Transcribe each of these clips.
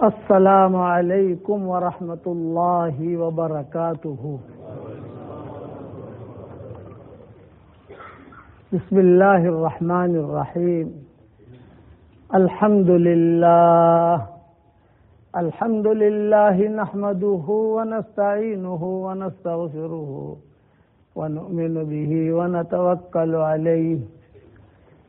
السلام علیکم ورحمۃ اللہ وبرکاتہ۔ بسم اللہ الرحمن الرحیم۔ الحمد للہ نحمده ونستعینه ونستغفره ونؤمن به ونتوکل علیہ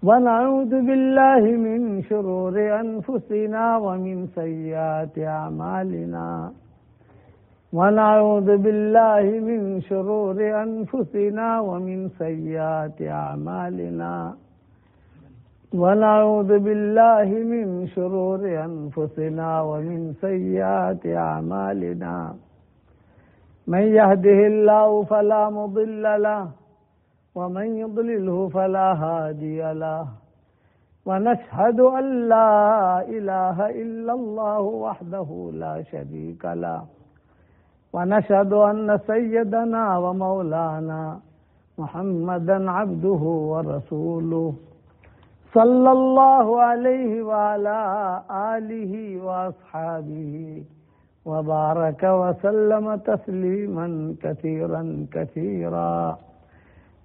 ونعوذ باللہ من شرور انفسنا ومن سیئات اعمالنا ونعوذ باللہ من شرور انفسنا ومن سیئات اعمالنا ونعوذ باللہ من شرور انفسنا ومن سیئات اعمالنا من يهده الله فلا مضل له ومن يضلله فلا هادي له ونشهد أن لا إله إلا الله وحده لا شريك له ونشهد أن سيدنا ومولانا محمدا عبده ورسوله صلى الله عليه وعلى آله وأصحابه وبارك وسلم تسليما كثيرا كثيرا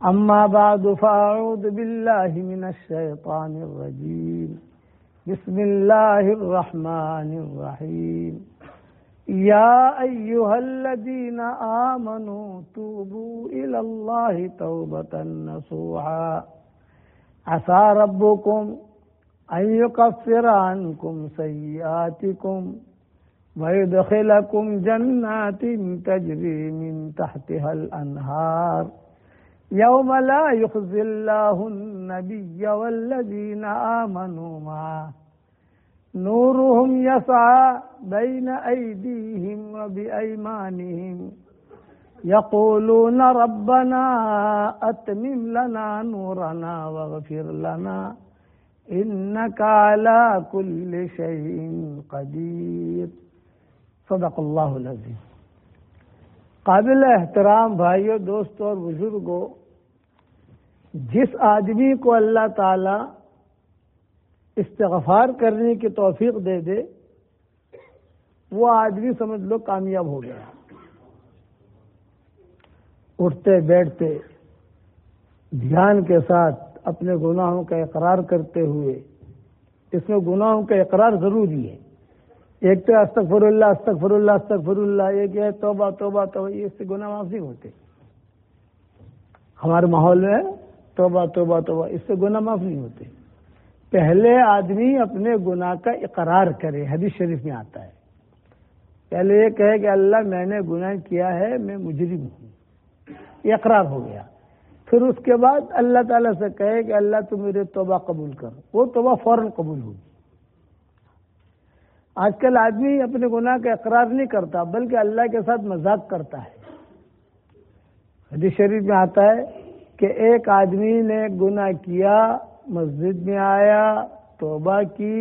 أما بعد فأعوذ بالله من الشيطان الرجيم بسم الله الرحمن الرحيم يا أيها الذين آمنوا توبوا إلى الله توبة نصوحا عسى ربكم أن يكفر عنكم سيئاتكم ويدخلكم جنات تجري من تحتها الأنهار يوم لا يخزي الله النبي والذين آمنوا معه نورهم يسعى بين أيديهم وبأيمانهم يقولون ربنا أتمم لنا نورنا واغفر لنا إنك على كل شيء قدير صدق اللہ العظیم۔ قابل احترام بھائیوں، دوستوں اور بزرگوں، جس آدمی کو اللہ تعالی استغفار کرنے کی توفیق دے دے وہ آدمی سمجھ لو کامیاب ہو گیا۔ اٹھتے بیٹھتے دھیان کے ساتھ اپنے گناہوں کا اقرار کرتے ہوئے، اس میں گناہوں کا اقرار ضروری ہے۔ ایک تو استغفر اللہ استغفر اللہ استغفر اللہ، ایک ہے توبہ توبہ توبہ، اس سے گناہ معاف نہیں ہوتے۔ ہمارے ماحول میں توبہ توبہ توبہ، اس سے گناہ معاف نہیں ہوتے۔ پہلے آدمی اپنے گناہ کا اقرار کرے، حدیث شریف میں آتا ہے۔ پہلے یہ کہے کہ اللہ میں نے گناہ کیا ہے، میں مجرم ہوں، یہ اقرار ہو گیا۔ پھر اس کے بعد اللہ تعالیٰ سے کہے کہ اللہ تو میرے توبہ قبول کر، وہ توبہ فوراً قبول ہوگی۔ آج کل آدمی اپنے گناہ کا اقرار نہیں کرتا بلکہ اللہ کے ساتھ مذاق کرتا ہے۔ حدیث شریف میں آتا ہے کہ ایک آدمی نے گناہ کیا، مسجد میں آیا، توبہ کی،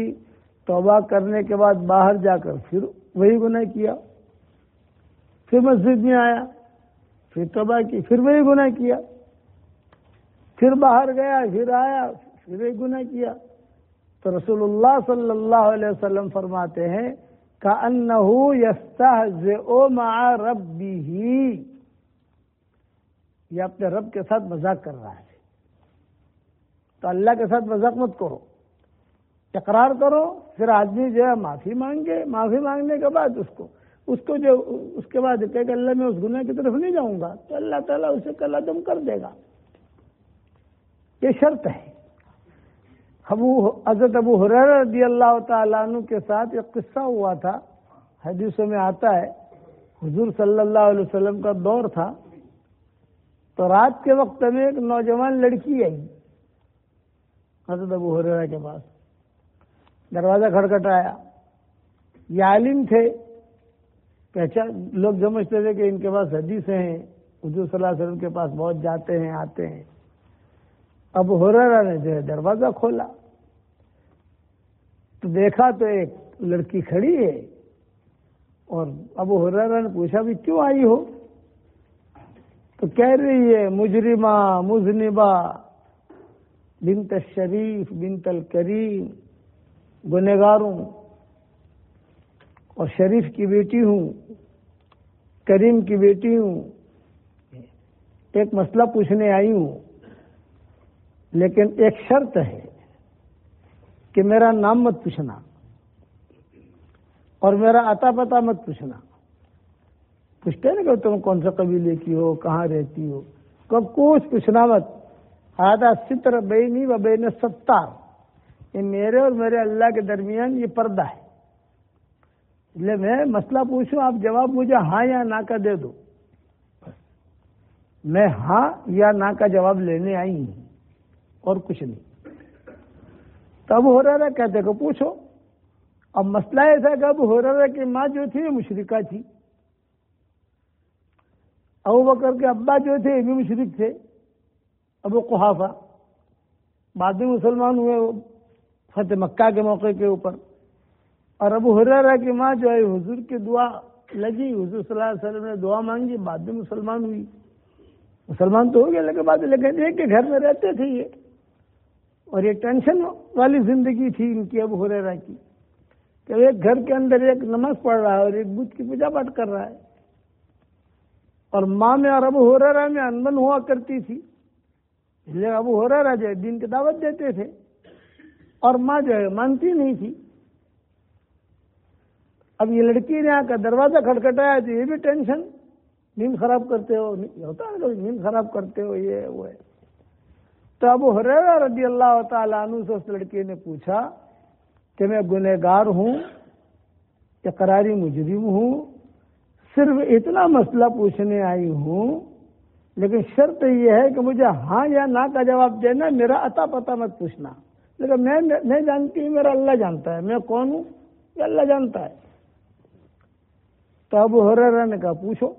توبہ کرنے کے بعد باہر جا کر پھر وہی گناہ کیا، پھر مسجد میں آیا، پھر توبہ کی، پھر وہی گناہ کیا، پھر باہر گیا، پھر آیا، پھر وہی گناہ کیا۔ تو رسول اللہ صلی اللہ علیہ وسلم فرماتے ہیں کأنہ یستہزئ مع ربہ، یہ اپنے رب کے ساتھ مذاق کر رہا ہے۔ تو اللہ کے ساتھ مذاق مت کرو، اقرار کرو، پھر آدمی جو ہے معافی مانگے، معافی مانگنے کے بعد اس کے بعد کہے کہ اللہ میں اس گناہ کی طرف نہیں جاؤں گا، تو اللہ تعالیٰ اسے کل عدم کر دے گا۔ یہ شرط ہے۔ حضرت ابو ہریرہ رضی اللہ تعالیٰ عنہ کے ساتھ ایک قصہ ہوا تھا، حدیثوں میں آتا ہے۔ حضور صلی اللہ علیہ وسلم کا دور تھا، تو رات کے وقت میں ایک نوجوان لڑکی آئی حضرت ابو ہریرہ کے پاس، دروازہ کھٹکھٹایا۔ یہ عالم تھے، پہچان لوگ سمجھتے تھے کہ ان کے پاس حدیثیں ہیں، حضور صلی اللہ علیہ وسلم کے پاس بہت جاتے ہیں آتے ہیں۔ ابو ہریرہ نے جو ہے دروازہ کھولا تو دیکھا تو ایک لڑکی کھڑی ہے، اور ابو ہریرہ نے پوچھا بھی کیوں آئی ہو؟ تو کہہ رہی ہے مجرمہ مذنبہ بنت الشریف بنت الکریم، گنہگاروں۔ اور شریف کی بیٹی ہوں، کریم کی بیٹی ہوں، ایک مسئلہ پوچھنے آئی ہوں، لیکن ایک شرط ہے کہ میرا نام مت پوچھنا اور میرا عطا پتہ مت پوچھنا۔ پوچھتے نا کہ تم کون سے قبیلے کی ہو، کہاں رہتی ہو، کب کچھ پوچھنا مت۔ ہادہ ستر بینی و بین ستار، یہ میرے اور میرے اللہ کے درمیان یہ پردہ ہے، اس لیے میں مسئلہ پوچھوں، آپ جواب مجھے ہاں یا نہ کا دے دو، میں ہاں یا نہ کا جواب لینے آئی ہوں اور کچھ نہیں۔ تب ہو رہا کہتے کہ پوچھو۔ اب مسئلہ ایسا کہ اب ہو رہا کہ ماں جو تھی وہ مشرکہ تھی، ابو بکر کے ابا جو تھے یہ بھی مشرک تھے، ابو قحافہ، بعد میں مسلمان ہوئے فتح مکہ کے موقع کے اوپر۔ اور ابو ہریرہ کی ماں جو ہے حضور کی دعا لگی، حضور صلی اللہ علیہ وسلم نے دعا مانگی، بعد میں مسلمان ہوئی۔ مسلمان تو ہو گیا لیکن بعد لیکن ایک کے گھر میں رہتے تھے یہ، اور یہ ٹینشن والی زندگی تھی ان کی ابو ہریرہ کی، کہ ایک گھر کے اندر ایک نماز پڑھ رہا ہے اور ایک بت کی پوجا پاٹ کر رہا ہے، اور ماں میں اور ابو ہریرہ میں انبن ہوا کرتی تھی، اس لیے ابو ہریرہ جو ہے دین کی دعوت دیتے تھے اور ماں جو ہے مانتی نہیں تھی۔ اب یہ لڑکی نے آ کر دروازہ کھٹکھٹایا تو یہ بھی ٹینشن، نیند خراب کرتے ہو، ہوتا ہے نیند خراب کرتے ہو، یہ وہ ہے۔ تو ابو ہریرہ رضی اللہ تعالیٰ عنہ سے اس لڑکی نے پوچھا کہ میں گنہگار ہوں، اقراری مجرم ہوں، صرف اتنا مسئلہ پوچھنے آئی ہوں، لیکن شرط یہ ہے کہ مجھے ہاں یا نہ کا جواب دینا، میرا عطا پتہ مت پوچھنا۔ لیکن میں نہیں جانتی ہوں، میرا اللہ جانتا ہے، میں کون ہوں یہ اللہ جانتا ہے۔ تو ابو ہریرہ نے کہا پوچھو۔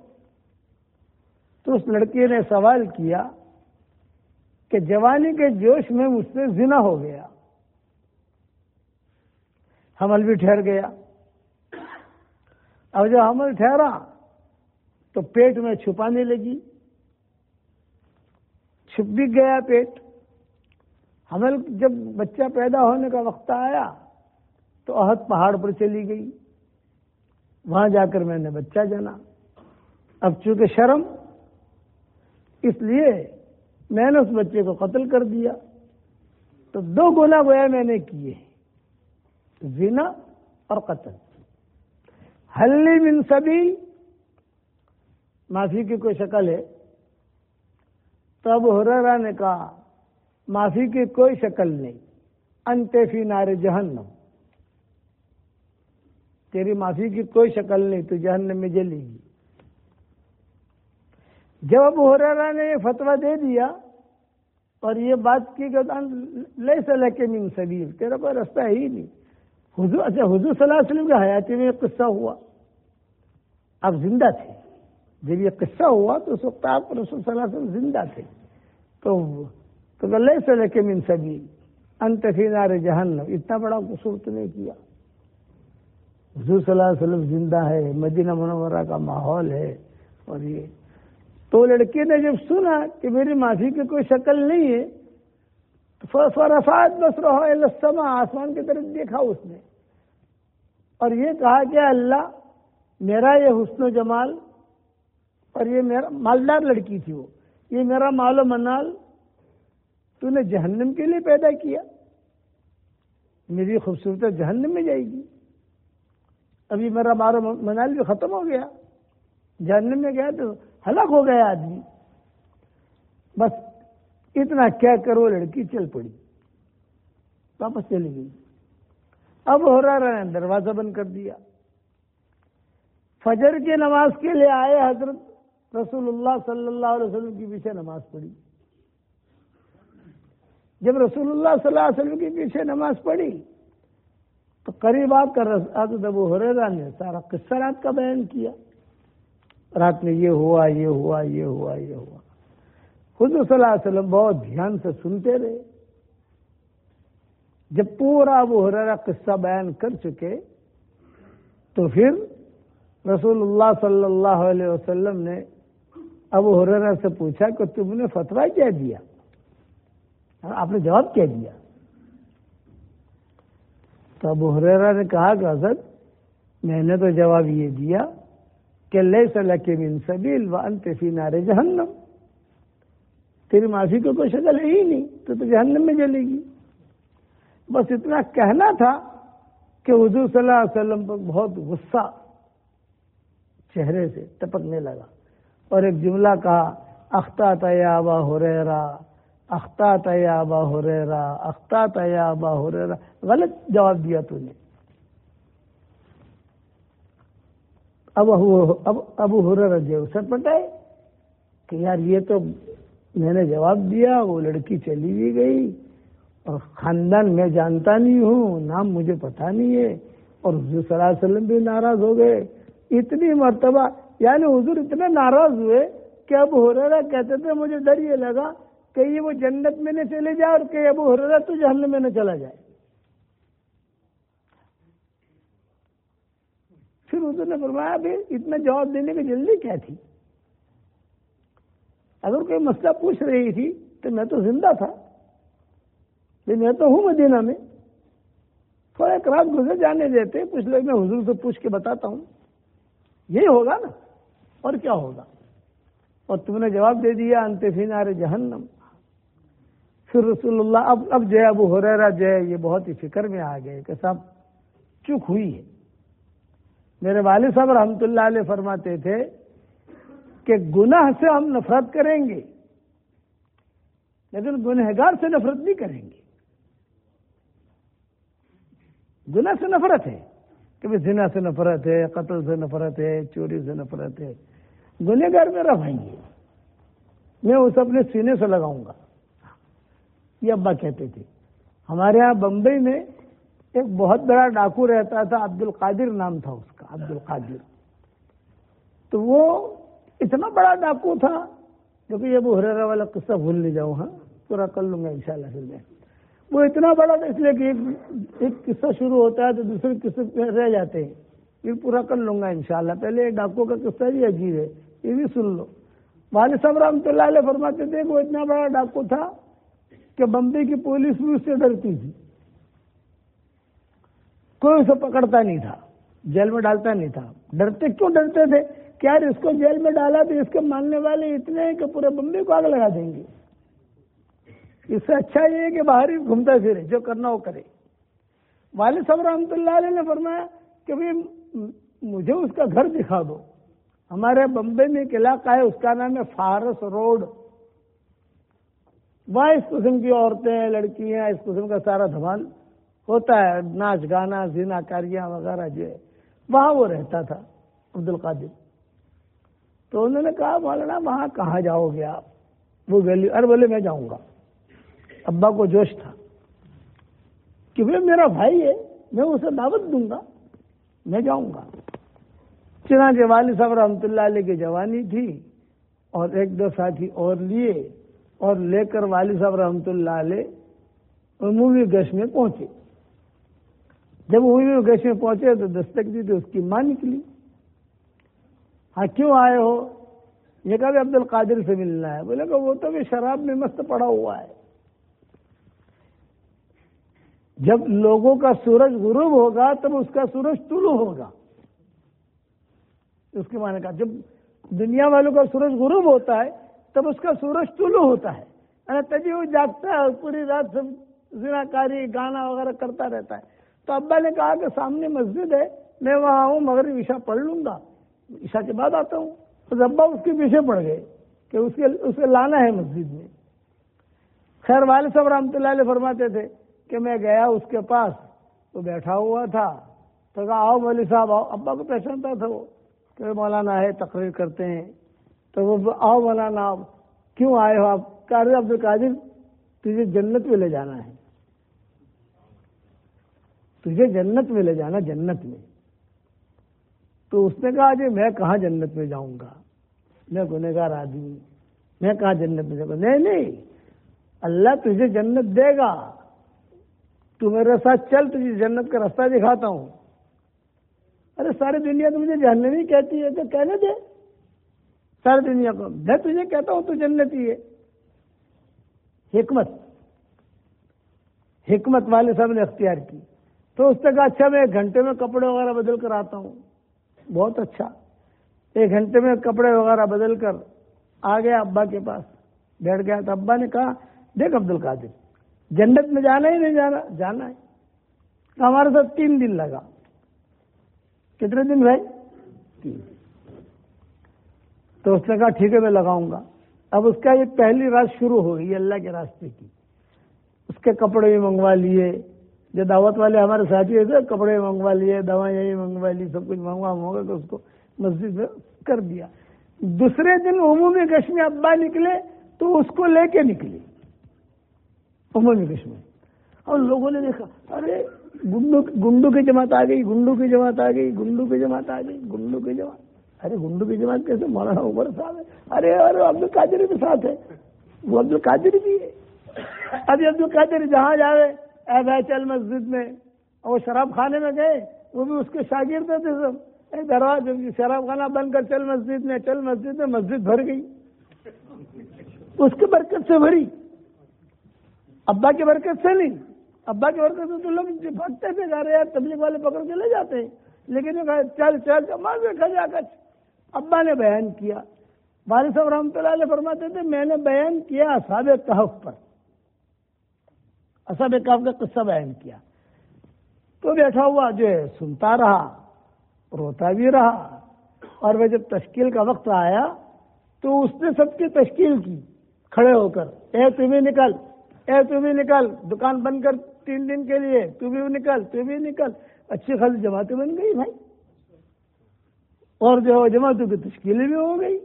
تو اس لڑکی نے سوال کیا کہ جوانی کے جوش میں مجھ سے زنا ہو گیا، حمل بھی ٹھہر گیا۔ اب جب حمل ٹھہرا تو پیٹ میں چھپانے لگی، چھپ بھی گیا پیٹ۔ حمل جب بچہ پیدا ہونے کا وقت آیا تو احد پہاڑ پر چلی گئی، وہاں جا کر میں نے بچہ جنا۔ اب چونکہ شرم، اس لیے میں نے اس بچے کو قتل کر دیا۔ تو دو گناہ گویا میں نے کیے، زنا اور قتل۔ حل من سبیل، معافی کی کوئی شکل ہے؟ تو ابو ہریرہ نے کہا معافی کی کوئی شکل نہیں، انت فی نار جہنم، تیری معافی کی کوئی شکل نہیں، تو جہنم میں جلے گی۔ جب ابو ہریرہ نے یہ فتویٰ دے دیا اور یہ بات کی کہ لیس لک من سبیل، تیرا کوئی رستہ ہے ہی نہیں۔ حضور صلی اللہ علیہ وسلم کی حیاتی میں یہ قصہ ہوا، آپ زندہ تھے جب یہ قصہ ہوا، تو اس وقت آپ رسول صلی اللہ علیہ وسلم زندہ تھے۔ تو لیس لک من سبیل انت فی نار جہنم، اتنا بڑا قصور تو نہیں کیا۔ حضور صلی اللہ علیہ وسلم زندہ ہے، مدینہ منورہ کا ماحول ہے، اور یہ تو لڑکی نے جب سنا کہ میری معافی کی کوئی شکل نہیں ہے، فرفعت بصرہ الی السماء، آسمان کی طرف دیکھا اس نے، اور یہ کہا کہ اللہ میرا یہ حسن و جمال، اور یہ میرا مالدار لڑکی تھی، وہ یہ میرا مال و منال تو نے جہنم کے لیے پیدا کیا، میری خوبصورت جہنم میں جائے گی۔ ابھی میرا مال و منال بھی ختم ہو گیا، جہنم میں گیا تو ہلاک ہو گیا آدمی۔ بس اتنا کیا کر وہ لڑکی چل پڑی، واپس چلی گئی۔ اب ہریرہ نے دروازہ بند کر دیا۔ فجر کی نماز کے لیے آئے حضرت رسول اللہ صلی اللہ علیہ وسلم کے پیچھے نماز پڑھی۔ جب رسول اللہ صلی اللہ علیہ وسلم کے پیچھے نماز پڑھی تو قریب آ کر حضرت ابو ہریرہ نے سارا قصہ رات کا بیان کیا، رات میں یہ ہوا، یہ ہوا، یہ ہوا، یہ ہوا۔ حضور صلی اللہ علیہ وسلم بہت دھیان سے سنتے رہے۔ جب پورا ابو ہریرہ قصہ بیان کر چکے تو پھر رسول اللہ صلی اللہ علیہ وسلم نے ابو ہریرہ سے پوچھا کہ تم نے فتویٰ کیا دیا، آپ نے جواب کیا دیا؟ تو ابو ہریرہ نے کہا کہ حضرت میں نے تو جواب یہ دیا کہ لیس لک من سبیل وانت فی نار جہنم، تیری معافی کو کوئی شکل ہے ہی نہیں، تو جہنم میں جلے گی۔ بس اتنا کہنا تھا کہ حضور صلی اللہ علیہ وسلم پر بہت غصہ چہرے سے ٹپکنے لگا، اور ایک جملہ کہا، اخطأت یا ابا ہریرہ، اخطأت یا ابا ہریرہ، اخطأت یا ابا ہریرہ، غلط جواب دیا تو نے۔ اب ابو ہریرہ جو سر پٹائے کہ یار یہ تو میں نے جواب دیا، وہ لڑکی چلی بھی گئی، اور خاندان میں جانتا نہیں ہوں، نام مجھے پتا نہیں ہے، اور حضور صلی اللہ علیہ وسلم بھی ناراض ہو گئے اتنی مرتبہ۔ یعنی حضور اتنے ناراض ہوئے کہ ابو ہریرہ کہتے تھے مجھے ڈر یہ لگا کہ یہ وہ جنت میں نہ چلے جائے اور کہ ابو ہریرہ تو جہنم میں نہ چلا جائے۔ پھر حضور نے فرمایا بھی اتنا جواب دینے کی جلدی کیا تھی؟ اگر کوئی مسئلہ پوچھ رہی تھی تو میں تو زندہ تھا، میں تو ہوں مدینہ میں، تھوڑا ایک رات گزر جانے دیتے، کچھ لوگ میں حضور سے پوچھ کے بتاتا ہوں، یہی ہوگا نا، اور کیا ہوگا؟ اور تم نے جواب دے دیا انت فی نار جہنم۔ پھر رسول اللہ اب جو ہے ابو ہریرہ جو ہے یہ بہت ہی فکر میں آ گئے کہ صاحب چوک ہوئی ہے۔ میرے والد صاحب رحمۃ اللہ علیہ فرماتے تھے کہ گناہ سے ہم نفرت کریں گے لیکن گنہگار سے نفرت نہیں کریں گے۔ گناہ سے نفرت ہے کہ زنا سے نفرت ہے، قتل سے نفرت ہے، چوری سے نفرت ہے، گنہگار میرا بھائی ہے، میں اسے اپنے سینے سے لگاؤں گا۔ یہ ابا کہتے تھے۔ ہمارے ہاں بمبئی میں ایک بہت بڑا ڈاکو رہتا تھا، عبد القادر نام تھا اس کا، عبد القادر۔ تو وہ اتنا بڑا ڈاکو تھا، کیونکہ یہ ابو ہریرہ والا قصہ بھول نہیں جاؤں، ہاں پورا کر لوں گا انشاءاللہ پھر میں۔ وہ اتنا بڑا تھا اس لیے کہ ایک قصہ شروع ہوتا ہے تو دوسرے قصے رہ جاتے ہیں، پھر پورا کر لوں گا انشاءاللہ۔ پہلے ڈاکو کا قصہ بھی عجیب ہے، یہ بھی سن لو۔ والد صاحب رحمۃ اللہ علیہ فرماتے تھے کہ وہ اتنا بڑا ڈاکو تھا کہ بمبئی کی پولیس بھی اس سے ڈرتی تھی، کوئی اسے پکڑتا نہیں تھا، جیل میں ڈالتا نہیں تھا۔ ڈرتے کیوں ڈرتے تھے کہ یار اس کو جیل میں ڈالا تو اس کے ماننے والے اتنے ہیں کہ پورے بمبئی کو آگ لگا دیں گے، اس سے اچھا یہ ہے کہ باہر ہی گھومتا پھرے، جو کرنا وہ کرے۔ والد صاحب رحمۃ اللہ علیہ نے فرمایا کہ بھائی مجھے اس کا گھر دکھا دو۔ ہمارے بمبئی میں ایک علاقہ ہے، اس کا نام ہے فارس روڈ، وہاں اس قسم کی عورتیں، لڑکیاں، اس قسم کا سارا دھمال ہوتا ہے، ناچ گانا، زنا کاریاں وغیرہ جو ہے، وہاں وہ رہتا تھا عبد القادر۔ تو انہوں نے کہا مولانا وہاں کہاں جاؤ گے آپ، وہ گلی؟ ارے بولے میں جاؤں گا۔ ابا کو جوش تھا کہ وہ میرا بھائی ہے، میں اسے دعوت دوں گا، میں جاؤں گا۔ چنانچہ والد صاحب رحمۃ اللہ علیہ کی جوانی تھی، اور ایک دو ساتھی اور لیے، اور لے کر والد صاحب رحمۃ اللہ علیہ عمومی گشت میں پہنچے۔ جب عمومی گشت میں پہنچے تو دستک دی تو اس کی ماں نکلی۔ ہاں کیوں آئے ہو؟ یہ کہا عبد القادر سے ملنا ہے۔ بولے کہ وہ تو بھی شراب میں مست پڑا ہوا ہے۔ جب لوگوں کا سورج غروب ہوگا تب اس کا سورج طلوع ہوگا، اس کے معنی کا جب دنیا والوں کا سورج غروب ہوتا ہے تب اس کا سورج طلوع ہوتا ہے، تبھی وہ جاگتا ہے، پوری رات سب زنا کاری گانا وغیرہ کرتا رہتا ہے۔ تو ابا نے کہا کہ سامنے مسجد ہے، میں وہاں ہوں، مغرب عشاء پڑھ لوں گا، عشاء کے بعد آتا ہوں۔ تو ابا اس کے پیچھے پڑ گئے کہ اسے لانا ہے مسجد میں۔ خیر والد صاحب رحمۃ اللہ علیہ فرماتے تھے کہ میں گیا اس کے پاس، وہ بیٹھا ہوا تھا، تو کہا آؤ مولوی صاحب آؤ۔ ابا کو پہچانتا تھا وہ کہ مولانا ہے، تقریر کرتے ہیں۔ تو وہ آؤ مولانا، کیوں آئے ہو آپ؟ کہا عبد القادر تجھے جنت میں لے جانا ہے، تجھے جنت میں لے جانا، جنت میں۔ تو اس نے کہا جی میں کہاں جنت میں جاؤں گا، میں گنہگار آدمی، میں کہاں جنت میں جاؤں گا؟ نہیں، اللہ تجھے جنت دے گا، تو میرے ساتھ چل، تجھے جنت کا راستہ دکھاتا ہوں۔ ارے ساری دنیا تو مجھے جہنمی کہتی ہے، تو کہنے دے ساری دنیا کو، میں تجھے کہتا ہوں تو جنتی ہے۔ حکمت والد صاحب نے اختیار کی تو اس نے کہا اچھا میں 1 گھنٹے میں کپڑے وغیرہ بدل کر آتا ہوں. بہت اچھا. 1 گھنٹے میں کپڑے وغیرہ بدل کر آ گیا ابا کے پاس, بیٹھ گیا. تو ابا نے کہا دیکھ عبد القادر, جنت میں جانا ہی نہیں جانا؟ جانا ہے. تو ہمارے ساتھ 3 دن لگا. کتنے دن بھائی؟ 3. تو اس نے کہا ٹھیک ہے میں لگاؤں گا. اب اس کا یہ پہلی رات شروع ہو گئی اللہ کے راستے کی. اس کے کپڑے بھی منگوا لیے, جو دعوت والے ہمارے ساتھی تھے کپڑے منگوا لیے, دوائیں بھی منگوا لی, سب کچھ منگوا کے اس کو مسجد میں کر دیا. دوسرے دن عمومی گشت میں ابا نکلے تو اس کو لے کے نکلے عمومی گشت میں. اور لوگوں نے دیکھا ارے گنڈو کی جماعت آ گئی, گنڈو کی جماعت آ گئی, گنڈو کی جماعت آ گئی, گنڈو کی جماعت. ارے گنڈو کی جماعت کیسے؟ مولانا عمر صاحب ہے. ارے عبد القادر بھی ساتھ ہے. وہ عبد القادر بھی ہے. ابھی عبد القادر جہاں جاوے اے بھائی چل مسجد میں. اور وہ شراب خانے میں گئے, وہ بھی اس کے شاگرد تھے سب. دروازے شراب خانہ بند کر چل مسجد میں, چل مسجد میں. مسجد بھر گئی, اس کی برکت سے بھری, ابا کی برکت سے نہیں. ابا کی برکت سے تو لوگ بھگتے تھے, جا رہے یار تبلیغ والے پکڑ کے لے جاتے ہیں, لیکن چل چل ماں کھجا کچھ. ابا نے بیان کیا. والد صاحب رحمۃ اللہ علیہ فرماتے تھے میں نے بیان کیا اصحاب کہف پر, اصحاب کہف کا قصہ بیان کیا. تو بیٹھا ہوا جو ہے سنتا رہا, روتا بھی رہا. اور وہ جب تشکیل کا وقت آیا تو اس نے سب کی تشکیل کی کھڑے ہو کر, اے تمہیں نکل, اے تمہیں نکل, دکان بند کر 3 دن کے لیے, تو بھی نکل, تو بھی نکل. اچھی خاصی جماعتیں بن گئی بھائی, اور جو جماعتوں کی تشکیلیں بھی ہو گئی.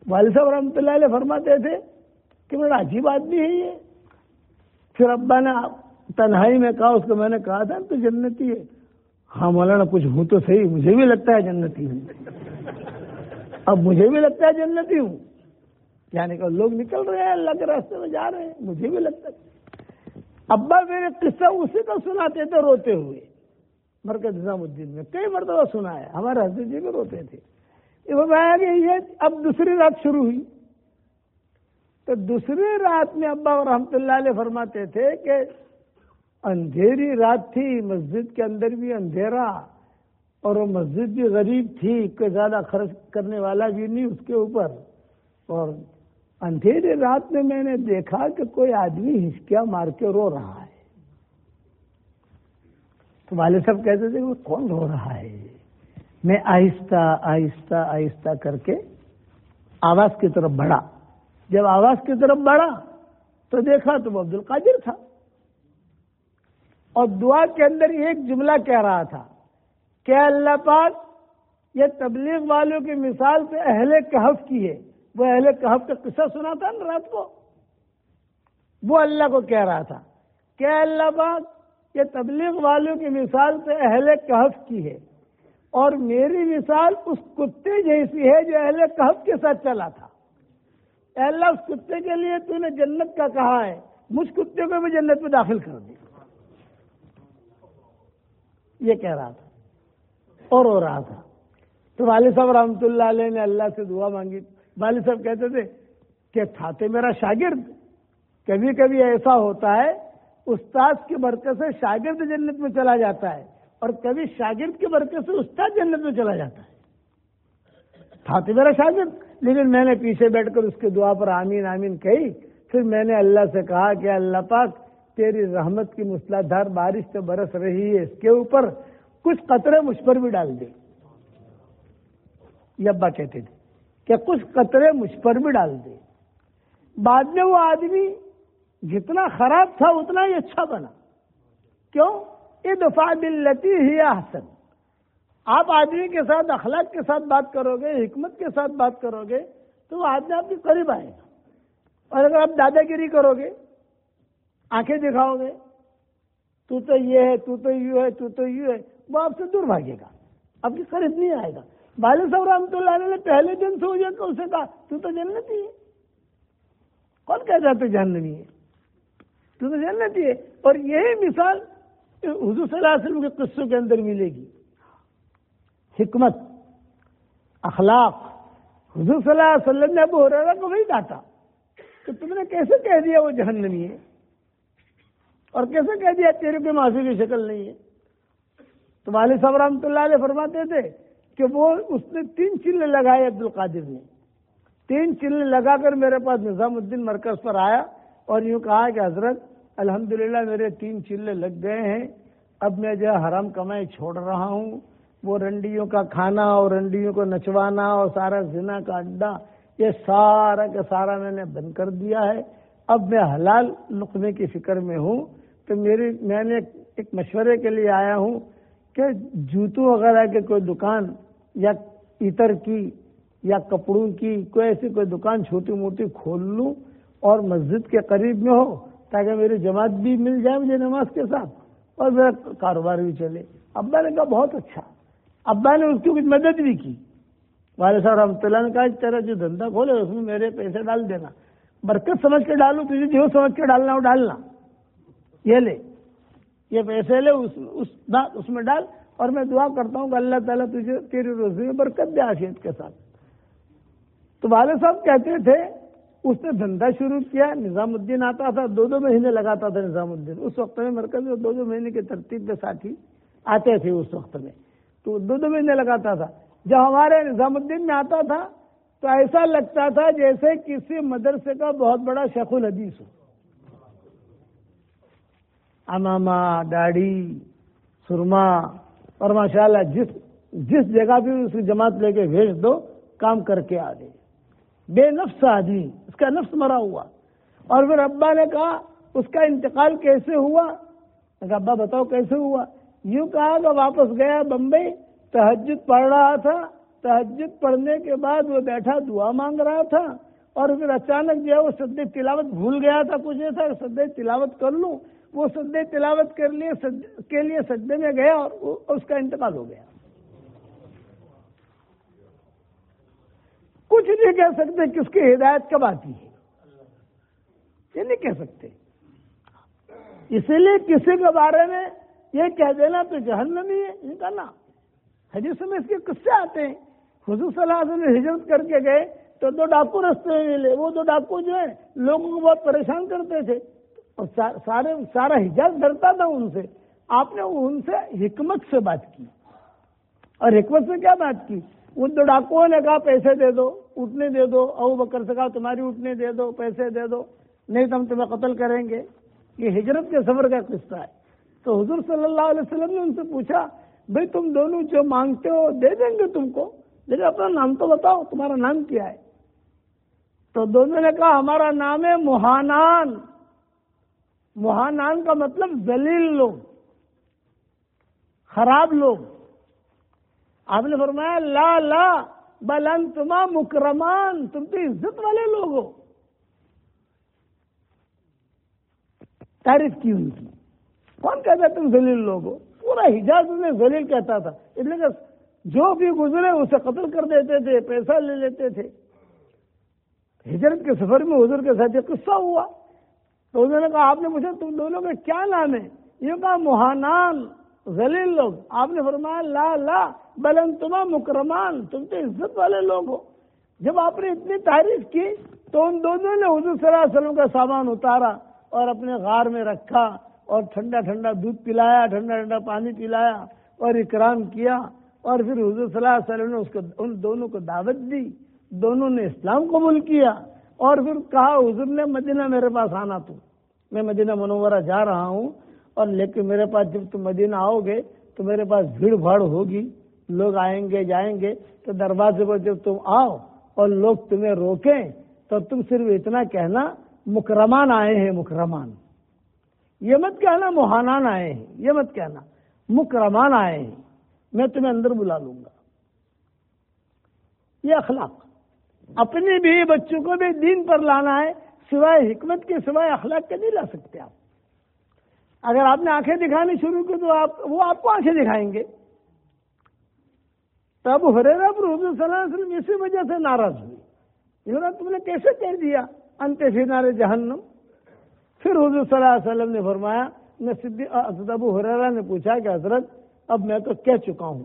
والد صاحب رحمۃ اللہ علیہ فرماتے تھے کہ بڑا عجیب آدمی ہے یہ. پھر ابا نے تنہائی میں کہا, اس کو میں نے کہا تھا تو جنتی ہے. ہاں مولانا کچھ ہوں تو صحیح, مجھے بھی لگتا ہے جنتی ہوں. اب مجھے بھی لگتا ہے جنتی ہوں, یعنی کہ لوگ نکل رہے ہیں اللہ کے راستے میں جا رہے ہیں, مجھے بھی لگتا ہے. ابا میرے قصہ اسی کا سناتے تھے روتے ہوئے. مرکز نظام الدین میں کئی مرتبہ سنا ہے, ہمارے حضرت جی بھی روتے تھے. یہ اب دوسری رات شروع ہوئی. تو دوسری رات میں ابا رحمۃ اللہ علیہ فرماتے تھے کہ اندھیری رات تھی, مسجد کے اندر بھی اندھیرا, اور وہ مسجد بھی غریب تھی, کوئی زیادہ خرچ کرنے والا بھی نہیں اس کے اوپر. اور اندھیری رات میں نے دیکھا کہ کوئی آدمی ہچکیاں مار کے رو رہا ہے. تو والد صاحب کہتے تھے وہ کون رو رہا ہے؟ میں آہستہ آہستہ آہستہ کر کے آواز کی طرف بڑھا. جب آواز کی طرف بڑھا تو دیکھا تو وہ عبد القادر تھا, اور دعا کے اندر ایک جملہ کہہ رہا تھا کہ اللہ پاک یہ تبلیغ والوں کی مثال سے اہل کہف کی ہے. وہ اہل کہف کا قصہ سنا تھا نا رات کو, وہ اللہ کو کہہ رہا تھا کہ اللہ پاک یہ تبلیغ والوں کی مثال سے اہل کہف کی ہے, اور میری مثال اس کتے جیسی ہے جو اہل کہف کے ساتھ چلا تھا. اے اللہ اس کتے کے لیے تو نے جنت کا کہا ہے, مجھ کتے کو بھی جنت میں داخل کر دے. یہ کہہ رہا تھا اور ہو رہا تھا. تو والد صاحب رحمۃ اللہ علیہ نے اللہ سے دعا مانگی. والد صاحب کہتے تھے کہ تھا تو میرا شاگرد, کبھی کبھی ایسا ہوتا ہے استاد کی برکت سے شاگرد جنت میں چلا جاتا ہے, اور کبھی شاگرد کی برکت سے استاد جنت میں چلا جاتا ہے. تھا تو میرا شاگرد, لیکن میں نے پیچھے بیٹھ کر اس کی دعا پر آمین آمین کہی. پھر میں نے اللہ سے کہا کہ اللہ پاک تیری رحمت کی موسلادھار بارش تو برس رہی ہے, اس کے اوپر کچھ قطرے مجھ پر بھی ڈال دے. یہ ابا کہتے تھے کہ کچھ قطرے مجھ پر بھی ڈال دے. بعد میں وہ آدمی جتنا خراب تھا اتنا ہی اچھا بنا. کیوں؟ ادفع باللتی ہی احسن. آپ آدمی کے ساتھ اخلاق کے ساتھ بات کرو گے, حکمت کے ساتھ بات کرو گے تو وہ آدمی آپ کے قریب آئے گا. اور اگر آپ دادا گیری کرو گے, آنکھیں دکھاؤ گے, تو تو یہ ہے, تو تو یوں ہے, تو تو یوں ہے, وہ آپ سے دور بھاگے گا, آپ کے قریب نہیں آئے گا. والد صاحب رحمۃ اللہ علیہ نے پہلے دن سے اسے کہا تو تو جنتی ہے. کون کہتا ہے تو جہنمی ہے؟ تو تو جنتی ہے. اور یہی مثال حضور صلی اللہ علیہ وسلم کے قصوں کے اندر ملے گی. حکمت, اخلاق. حضور صلی اللہ علیہ وسلم نے ابو ہریرہ کو وہی ڈانٹا کہ تم نے کیسے کہہ دیا وہ جہنمی ہے, اور کیسے کہہ دیا تیرے کوئی معافی کی شکل نہیں ہے. تو والد صاحب رحمۃ اللہ علیہ فرماتے تھے کہ وہ اس نے 3 چلے لگائے، عبد القادر نے 3 چلے لگا کر میرے پاس نظام الدین مرکز پر آیا اور یوں کہا کہ حضرت الحمدللہ میرے 3 چلے لگ گئے ہیں، اب میں جو حرام کمائی چھوڑ رہا ہوں، وہ رنڈیوں کا کھانا اور رنڈیوں کو نچوانا اور سارا زنا کا اڈا، یہ سارا کا سارا میں نے بند کر دیا ہے، اب میں حلال لقمے کی فکر میں ہوں۔ تو میں نے ایک مشورے کے لیے آیا ہوں کہ جوتوں وغیرہ کے کوئی دکان یا عطر کی یا کپڑوں کی کوئی ایسی کوئی دکان چھوٹی موٹی کھول لوں اور مسجد کے قریب میں ہو، تاکہ میری جماعت بھی مل جائے مجھے نماز کے ساتھ اور میرا کاروبار بھی چلے۔ ابا نے کہا بہت اچھا، ابا نے اس کی کچھ مدد بھی کی۔ والد صاحب رحمۃ اللہ نے کہا تیرا جو دھندا کھولے اس میں میرے پیسے ڈال دینا، برکت سمجھ کے ڈالوں، تجھے جو سمجھ کے ڈالنا وہ ڈالنا، یہ لے یہ پیسے لے اس میں ڈال، اور میں دعا کرتا ہوں کہ اللہ تعالیٰ تجھے تیری روزی میں برکت دے عافیت کے ساتھ۔ تو والد صاحب کہتے تھے اس نے دھندا شروع کیا، نظام الدین آتا تھا، 2 مہینے لگاتا تھا نظام الدین، اس وقت میں مرکز میں 2 مہینے کی ترتیب کے ساتھی آتے تھے اس وقت میں، تو 2 مہینے لگاتا تھا۔ جب ہمارے نظام الدین میں آتا تھا تو ایسا لگتا تھا جیسے کسی مدرسے کا بہت بڑا شیخ الحدیث ہو، امامہ، داڑھی، سرما، اور ماشاءاللہ جس جگہ بھی اس کی جماعت لے کے بھیج دو کام کر کے آ گئے، بے نفس آدمی، اس کا نفس مرا ہوا۔ اور پھر ابا نے کہا اس کا انتقال کیسے ہوا؟ میں کہا ابا بتاؤ کیسے ہوا؟ یوں کہا کہ واپس گیا بمبئی، تہجد پڑھ رہا تھا، تہجد پڑھنے کے بعد وہ بیٹھا دعا مانگ رہا تھا، اور پھر اچانک جو ہے وہ سجدے تلاوت بھول گیا تھا، کچھ ایسا سجدے تلاوت کر لوں، وہ سجدے تلاوت کے لیے سجدے میں گیا اور اس کا انتقال ہو گیا۔ کچھ نہیں کہہ سکتے کس کی ہدایت کب آتی ہے، یہ نہیں کہہ سکتے۔ اسی لیے کسی کے بارے میں یہ کہہ دینا تو جہنمی ہے، یہ کہنا۔ حدیث میں اس کے قصے آتے ہیں، حضور صلی اللہ علیہ وسلم ہجرت کر کے گئے تو 2 ڈاکو رستے میں ملے، وہ 2 ڈاکو جو ہے لوگوں کو بہت پریشان کرتے تھے اور سارا حجاز ڈرتا تھا ان سے۔ آپ نے ان سے حکمت سے بات کی، اور حکمت سے کیا بات کی؟ ان 2 ڈاکوؤں نے کہا پیسے دے دو، اٹھنے دے دو۔ ابو بکر سے کہا تمہاری اٹھنے دے دو، پیسے دے دو، نہیں تو ہم تمہیں قتل کریں گے۔ یہ ہجرت کے سفر کا قصہ ہے۔ تو حضور صلی اللہ علیہ وسلم نے ان سے پوچھا بھئی تم دونوں جو مانگتے ہو دے دیں گے تم کو، لیکن اپنا نام تو بتاؤ، تمہارا نام کیا ہے؟ تو دونوں نے کہا ہمارا نام ہے مہانان۔ مہانان کا مطلب ذلیل لوگ، خراب لوگ۔ آپ نے فرمایا لا لا بل انتما مکرمان، تم تو عزت والے لوگ ہو۔ تعریف کی ان کی۔ کون کہتا تم ذلیل لوگ ہو؟ پورا حجاز انہیں ذلیل کہتا تھا، اس لیے کہ جو بھی گزرے اسے قتل کر دیتے تھے، پیسہ لے لیتے تھے۔ ہجرت کے سفر میں حضور کے ساتھ یہ قصہ ہوا تو انہوں نے کہا آپ نے پوچھا تم دونوں کا کیا نام ہے؟ یہ کہا مہانان، ذلیل لوگ۔ آپ نے فرمایا لا لا بل انتما مکرمان، تم تو عزت والے لوگ ہو۔ جب آپ نے اتنی تعریف کی تو ان دونوں نے حضور صلی اللہ علیہ وسلم کا سامان اتارا اور اپنے غار میں رکھا اور ٹھنڈا ٹھنڈا دودھ پلایا، ٹھنڈا ٹھنڈا پانی پلایا اور اکرام کیا، اور پھر حضور صلی اللہ علیہ وسلم نے ان دونوں کو دعوت دی، دونوں نے اسلام قبول کیا، اور پھر کہا حضور نے مدینہ میرے پاس آنا، تو میں مدینہ منورہ جا رہا ہوں، اور لیکن میرے پاس جب تم مدینہ آؤ گے تو میرے پاس بھیڑ بھاڑ ہوگی، لوگ آئیں گے جائیں گے، تو دروازے پر جب تم آؤ اور لوگ تمہیں روکیں تو تم صرف اتنا کہنا مکرمان آئے ہیں، مکرمان، یہ مت کہنا مہانان آئے ہیں، یہ مت کہنا مکرمان آئے ہیں، میں تمہیں اندر بلا لوں گا۔ یہ اخلاق اپنی بھی بچوں کو بھی دین پر لانا ہے، سوائے حکمت کے سوائے اخلاق کے نہیں لا سکتے آپ۔ اگر آپ نے آنکھیں دکھانی شروع کی تو وہ آپ کو آنکھیں دکھائیں گے۔ تو ابو ہریرہ پر حضور صلی اللہ علیہ وسلم اسی وجہ سے ناراض ہوئی، انہوں نے تم نے کیسے کہہ دیا انت فی نار جہنم؟ پھر حضور صلی اللہ علیہ وسلم نے فرمایا، حضرت ابو ہریرہ نے پوچھا کہ حضرت اب میں تو کہہ چکا ہوں،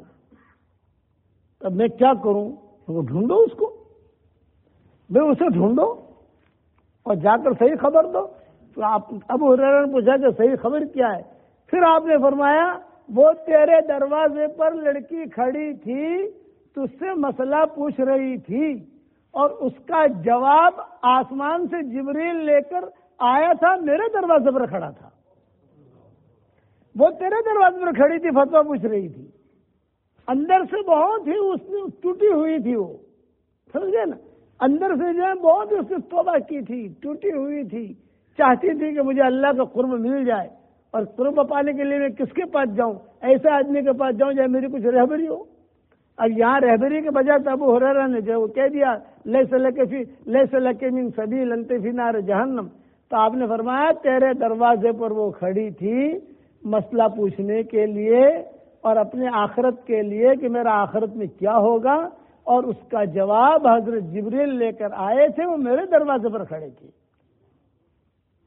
اب میں کیا کروں؟ وہ ڈھونڈو اس کو، بھائی اسے ڈھونڈو اور جا کر صحیح خبر دو۔ تو ابو ہریرہ نے پوچھا کہ صحیح خبر کیا ہے؟ پھر آپ نے فرمایا وہ تیرے دروازے پر لڑکی کھڑی تھی، تجھ سے مسئلہ پوچھ رہی تھی، اور اس کا جواب آسمان سے جبریل لے کر آیا تھا، میرے دروازے پر کھڑا تھا۔ وہ تیرے دروازے پر کھڑی تھی، فتویٰ پوچھ رہی تھی، اندر سے بہت ہی اس نے ٹوٹی ہوئی تھی، وہ سمجھ گئے نا، اندر سے جو ہے بہت اس نے توبہ کی تھی، ٹوٹی ہوئی تھی، چاہتی تھی کہ مجھے اللہ کا قرب مل جائے، اور قرب پانے کے لیے میں کس کے پاس جاؤں؟ ایسے آدمی کے پاس جاؤں جہاں میری کچھ رہبری ہو۔ اب یہاں رہبری کے بجائے تو ابو ہریرہ نے جو کہہ دیا لیس لک من سبیل انت فی نار جہنم، تو آپ نے فرمایا تیرے دروازے پر وہ کھڑی تھی مسئلہ پوچھنے کے لیے اور اپنے آخرت کے لیے کہ میرا آخرت میں کیا ہوگا، اور اس کا جواب حضرت جبریل لے کر آئے تھے، وہ میرے دروازے پر کھڑے تھے،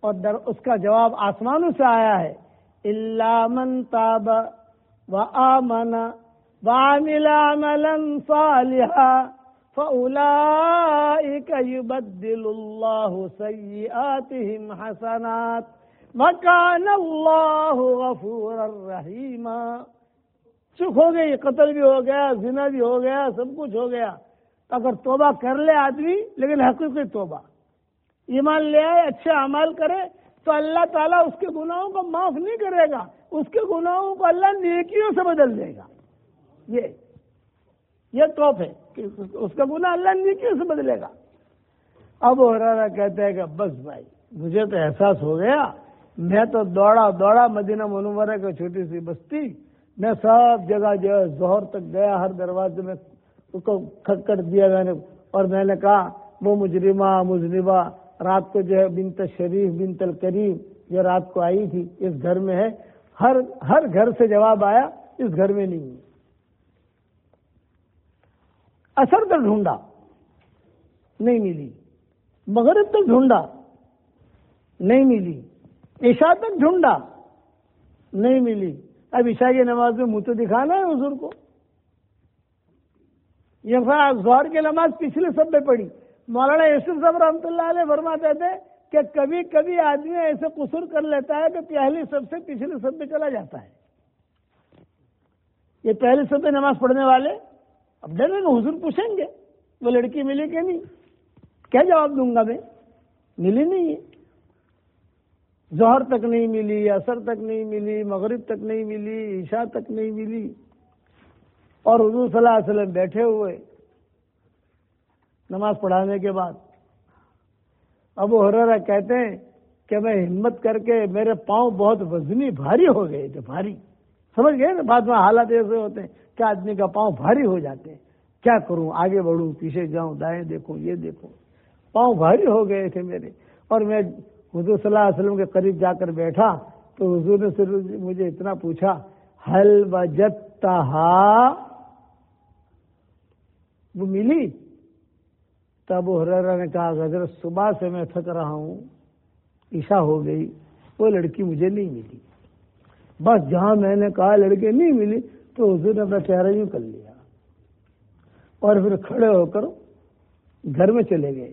اور اس کا جواب آسمانوں سے آیا ہے، الا من تاب وآمن وعمل عملا صالحا فأولئك يبدل الله سيئاتهم حسنات وكان الله غفورا رحيما۔ چک ہو گئی، قتل بھی ہو گیا، زنا بھی ہو گیا، سب کچھ ہو گیا، اگر توبہ کر لے آدمی، لیکن حقیقی توبہ، ایمان لے آئے، اچھے اعمال کرے، تو اللہ تعالیٰ اس کے گناہوں کو معاف نہیں کرے گا، اس کے گناہوں کو اللہ نیکیوں سے بدل دے گا۔ یہ توپ ہے کہ اس کا گناہ اللہ نیکیوں سے بدلے گا۔ اب ہریرہ کہتے ہیں کہ بس بھائی مجھے تو احساس ہو گیا، میں تو دوڑا مدینہ منورہ کی چھوٹی سی بستی، میں سب جگہ جو ہے ظہر تک گیا، ہر دروازے میں اس کو کھٹکھٹ دیا میں نے، اور میں نے کہا وہ مجرمہ مذنبہ رات کو جو ہے بنت شریف بنت الکریم جو رات کو آئی تھی اس گھر میں ہے، ہر گھر سے جواب آیا، اس گھر میں نہیں ہے۔ اثر تک ڈھونڈا نہیں ملی، مغرب تک ڈھونڈا نہیں ملی، عشاء تک ڈھونڈا نہیں ملی۔ اب عشاء کی نماز میں منہ تو دکھانا ہے حضور کو، یہ ظہر کی نماز پچھلے سب میں پڑھی۔ مولانا یوسف صاحب رحمۃ اللہ علیہ فرماتے تھے کہ کبھی کبھی آدمی ایسے قصور کر لیتا ہے کہ پہلی سب سے پچھلے سب میں چلا جاتا ہے۔ یہ پہلی سب میں نماز پڑھنے والے اب ڈر میں حضور پوچھیں گے وہ لڑکی ملی کہ نہیں، کیا جواب دوں گا میں؟ ملی نہیں ہے، ظہر تک نہیں ملی، عصر تک نہیں ملی، مغرب تک نہیں ملی، عشاء تک نہیں ملی، اور حضور صلی اللہ علیہ وسلم بیٹھے ہوئے نماز پڑھانے کے بعد۔ ابو ہریرہ کہتے ہیں کہ میں ہمت کر کے، میرے پاؤں بہت وزنی بھاری ہو گئے تھے، بھاری، سمجھ گئے نا، بعد میں حالات ایسے ہوتے ہیں کہ آدمی کا پاؤں بھاری ہو جاتے ہیں، کیا کروں، آگے بڑھوں پیچھے جاؤں، دائیں دیکھوں یہ دیکھوں، پاؤں بھاری ہو گئے تھے میرے، اور میں حضور صلی اللہ علیہ وسلم کے قریب جا کر بیٹھا تو حضور نے صرف مجھے اتنا پوچھا، ہل وجدتہا، وہ ملی؟ تو ابو ہریرہ نے کہا حضرت صبح سے میں تھک رہا ہوں، عشاء ہو گئی، وہ لڑکی مجھے نہیں ملی۔ بس جہاں میں نے کہا لڑکی نہیں ملی تو حضور نے اپنا چہرہ یوں کر لیا اور پھر کھڑے ہو کر گھر میں چلے گئے۔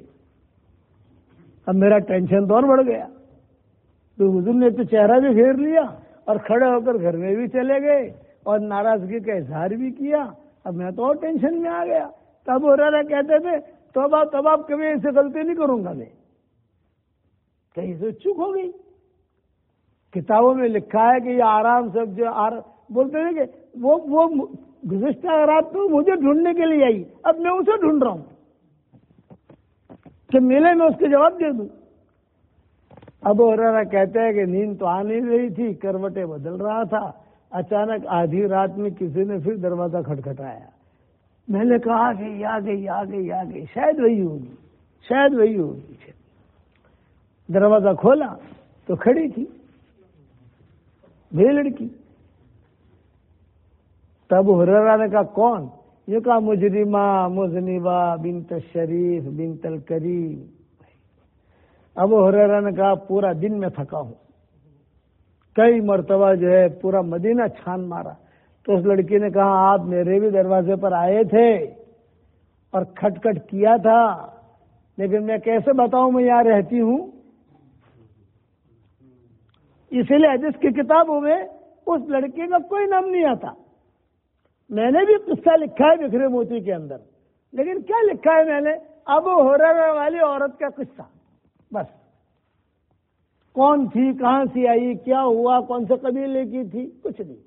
اب میرا ٹینشن تو اور بڑھ گیا، تو حضور نے تو چہرہ بھی پھیر لیا اور کھڑے ہو کر گھر میں بھی چلے گئے اور ناراضگی کا اظہار بھی کیا۔ اب میں تو اور ٹینشن میں آ گیا۔ تب ابو ہریرہ کہتے تھے توبہ کبھی ایسی غلطی نہیں کروں گا میں، کہیں سے چوک ہو گئی۔ کتابوں میں لکھا ہے کہ یہ آرام سے جو بولتے ہیں کہ وہ گزشتہ رات تو مجھے ڈھونڈنے کے لیے آئی، اب میں اسے ڈھونڈ رہا ہوں کہ ملے میں اس کے جواب دے دوں۔ ابو ہریرہ کہتے ہیں کہ نیند تو آ نہیں رہی تھی، کروٹیں بدل رہا تھا، اچانک آدھی رات میں کسی نے پھر دروازہ کھٹکھٹایا۔ میں نے کہا کہ آ گئی، شاید وہی ہوگی۔ دروازہ کھولا تو کھڑی تھی میری لڑکی۔ تب ہریرہ نے کہا کون؟ یہ کہا مجرمہ مذنبہ بنت شریف بنت الکریم۔ ابو ہریرہ نے کہا پورا دن میں تھکا ہوں، کئی مرتبہ جو ہے پورا مدینہ چھان مارا، تو اس لڑکی نے کہا آپ میرے بھی دروازے پر آئے تھے اور کھٹکھٹ کیا تھا، لیکن میں کیسے بتاؤں میں یہاں رہتی ہوں؟ اسی لیے حدیث کی کتابوں میں اس لڑکے کا کوئی نام نہیں آتا. میں نے بھی قصہ لکھا ہے بکھرے موتی کے اندر، لیکن کیا لکھا ہے میں نے؟ ابو ہریرہ والی عورت کا قصہ بس. کون تھی، کہاں سے آئی، کیا ہوا، کون سے قبیلے کی تھی، کچھ نہیں.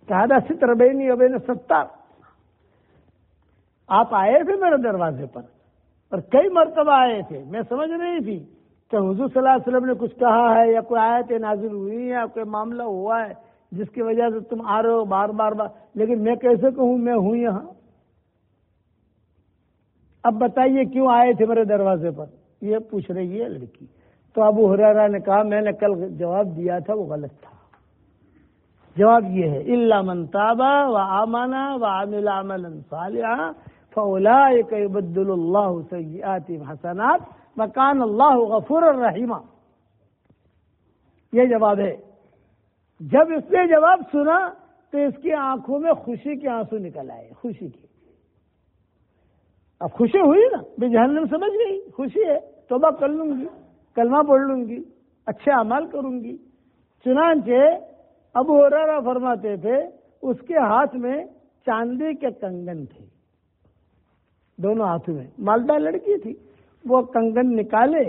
کہا ستر بینی و بین ستار. آپ آئے تھے میرے دروازے پر اور کئی مرتبہ آئے تھے. میں سمجھ رہی تھی کہ حضور صلی اللہ علیہ وسلم نے کچھ کہا ہے یا کوئی آیت نازل ہوئی ہے یا کوئی معاملہ ہوا ہے جس کی وجہ سے تم آ رہے ہو بار بار. لیکن میں کیسے کہوں میں ہوں یہاں؟ اب بتائیے کیوں آئے تھے میرے دروازے پر؟ یہ پوچھ رہی ہے لڑکی. تو ابو ہریرہ نے کہا میں نے کل جواب دیا تھا وہ غلط تھا. جواب یہ ہے الا من تاب وآمن وعمل عملا صالحا فاولئک یبدل اللہ سیئاتہم حسنات وکان اللہ غفورا رحیما. یہ جواب ہے. جب اس نے جواب سنا تو اس کی آنکھوں میں خوشی کے آنسو نکل آئے. خوشی کی. اب خوشی ہوئی نا، بے جہنم سمجھ گئی. خوشی ہے، توبہ کر لوں گی، کلمہ پڑھ لوں گی، اچھے اعمال کروں گی. چنانچہ ابو ہریرہ فرماتے تھے اس کے ہاتھ میں چاندی کے کنگن تھے، دونوں ہاتھوں میں. مالدار لڑکی تھی. وہ کنگن نکالے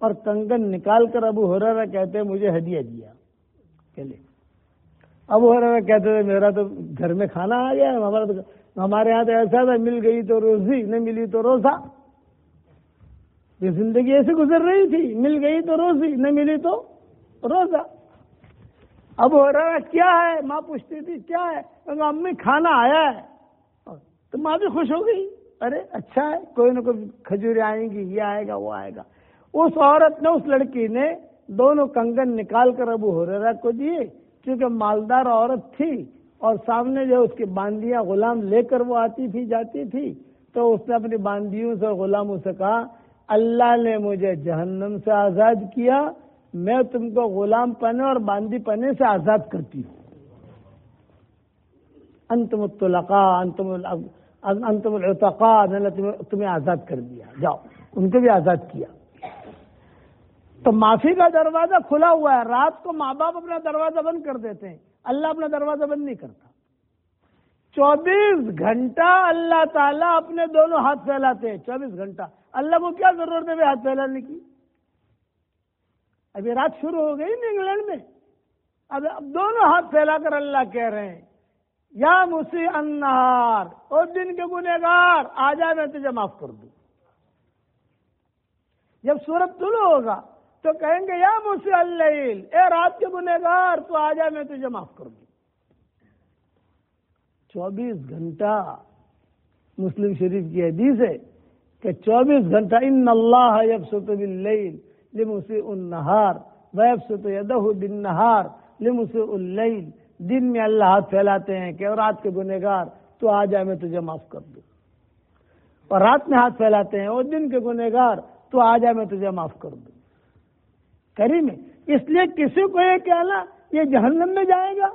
اور کنگن نکال کر ابو ہریرہ کہتے مجھے ہدیہ دیا. ابو ہریرہ کہتے تھے میرا تو گھر میں کھانا آ گیا. ہمارے یہاں تو ایسا تھا مل گئی تو روزی، نہ ملی تو روزہ. یہ زندگی ایسے گزر رہی تھی، مل گئی تو روزی، نہ ملی تو روزہ. ابو ہریرہ کیا ہے؟ ماں پوچھتی تھی کیا ہے؟ امی کھانا آیا ہے. تو ماں بھی خوش ہو گئی. ارے اچھا ہے، کوئی نہ کوئی کھجوریں آئیں گی، یہ آئے گا وہ آئے گا. اس عورت نے، اس لڑکی نے دونوں کنگن نکال کر ابو ہریرہ کو دیے، کیونکہ مالدار عورت تھی اور سامنے جو اس کی باندیاں غلام لے کر وہ آتی تھی جاتی تھی. تو اس نے اپنی باندیوں سے، غلاموں سے کہا اللہ نے مجھے جہنم سے آزاد کیا، میں تم کو غلام پنے اور باندی پنے سے آزاد کرتی ہوں. انتم الطلقاء انتم العتقاء، میں نے تمہیں آزاد کر دیا، جاؤ. ان کو بھی آزاد کیا. تو معافی کا دروازہ کھلا ہوا ہے. رات کو ماں باپ اپنا دروازہ بند کر دیتے ہیں، اللہ اپنا دروازہ بند نہیں کرتا. 24 گھنٹہ اللہ تعالیٰ اپنے دونوں ہاتھ پھیلاتے ہیں. 24 گھنٹہ. اللہ کو کیا ضرورت ہے ہاتھ پھیلانے کی؟ ابھی رات شروع ہو گئی نا انگلینڈ میں. اب دونوں ہاتھ پھیلا کر اللہ کہہ رہے ہیں یا مسیء النہار، اور دن کے گنہگار آ جا میں تجھے معاف کر دوں. جب سورج طلوع ہوگا تو کہیں گے یا مسیء اللیل، اے رات کے گنہگار تو آ جا میں تجھے معاف کر دوں. 24 گھنٹہ. مسلم شریف کی حدیث ہے کہ 24 گھنٹہ ان اللہ یبسط باللیل لمسیء النہار ویبسط یدہ بالنہار لمسیء اللیل. دن میں اللہ ہاتھ پھیلاتے ہیں کہ رات کے گنہگار تو آ جا میں تجھے معاف کر دوں، اور رات میں ہاتھ پھیلاتے ہیں اور دن کے گنہگار تو آ جا میں تجھے معاف کر دوں. کریم ہے. اس لیے کسی کو یہ کہنا یہ جہنم میں جائے گا.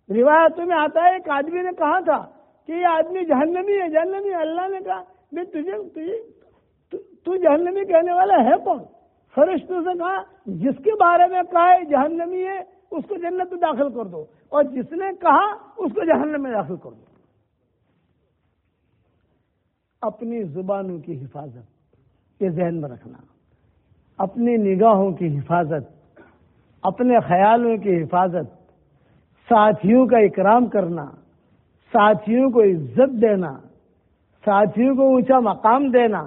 روایتوں میں آتا ہے ایک آدمی نے کہا تھا کہ یہ آدمی جہنمی ہے، جہنمی ہے. اللہ نے کہا تو جہنمی کہنے والا ہے کون؟ فرشتوں سے کہا جس کے بارے میں کہا ہے جہنمی ہے اس کو جنت میں داخل کر دو، اور جس نے کہا اس کو جہنم میں داخل کر دو. اپنی زبانوں کی حفاظت یہ ذہن میں رکھنا، اپنی نگاہوں کی حفاظت، اپنے خیالوں کی حفاظت، ساتھیوں کا اکرام کرنا، ساتھیوں کو عزت دینا، ساتھیوں کو اونچا مقام دینا.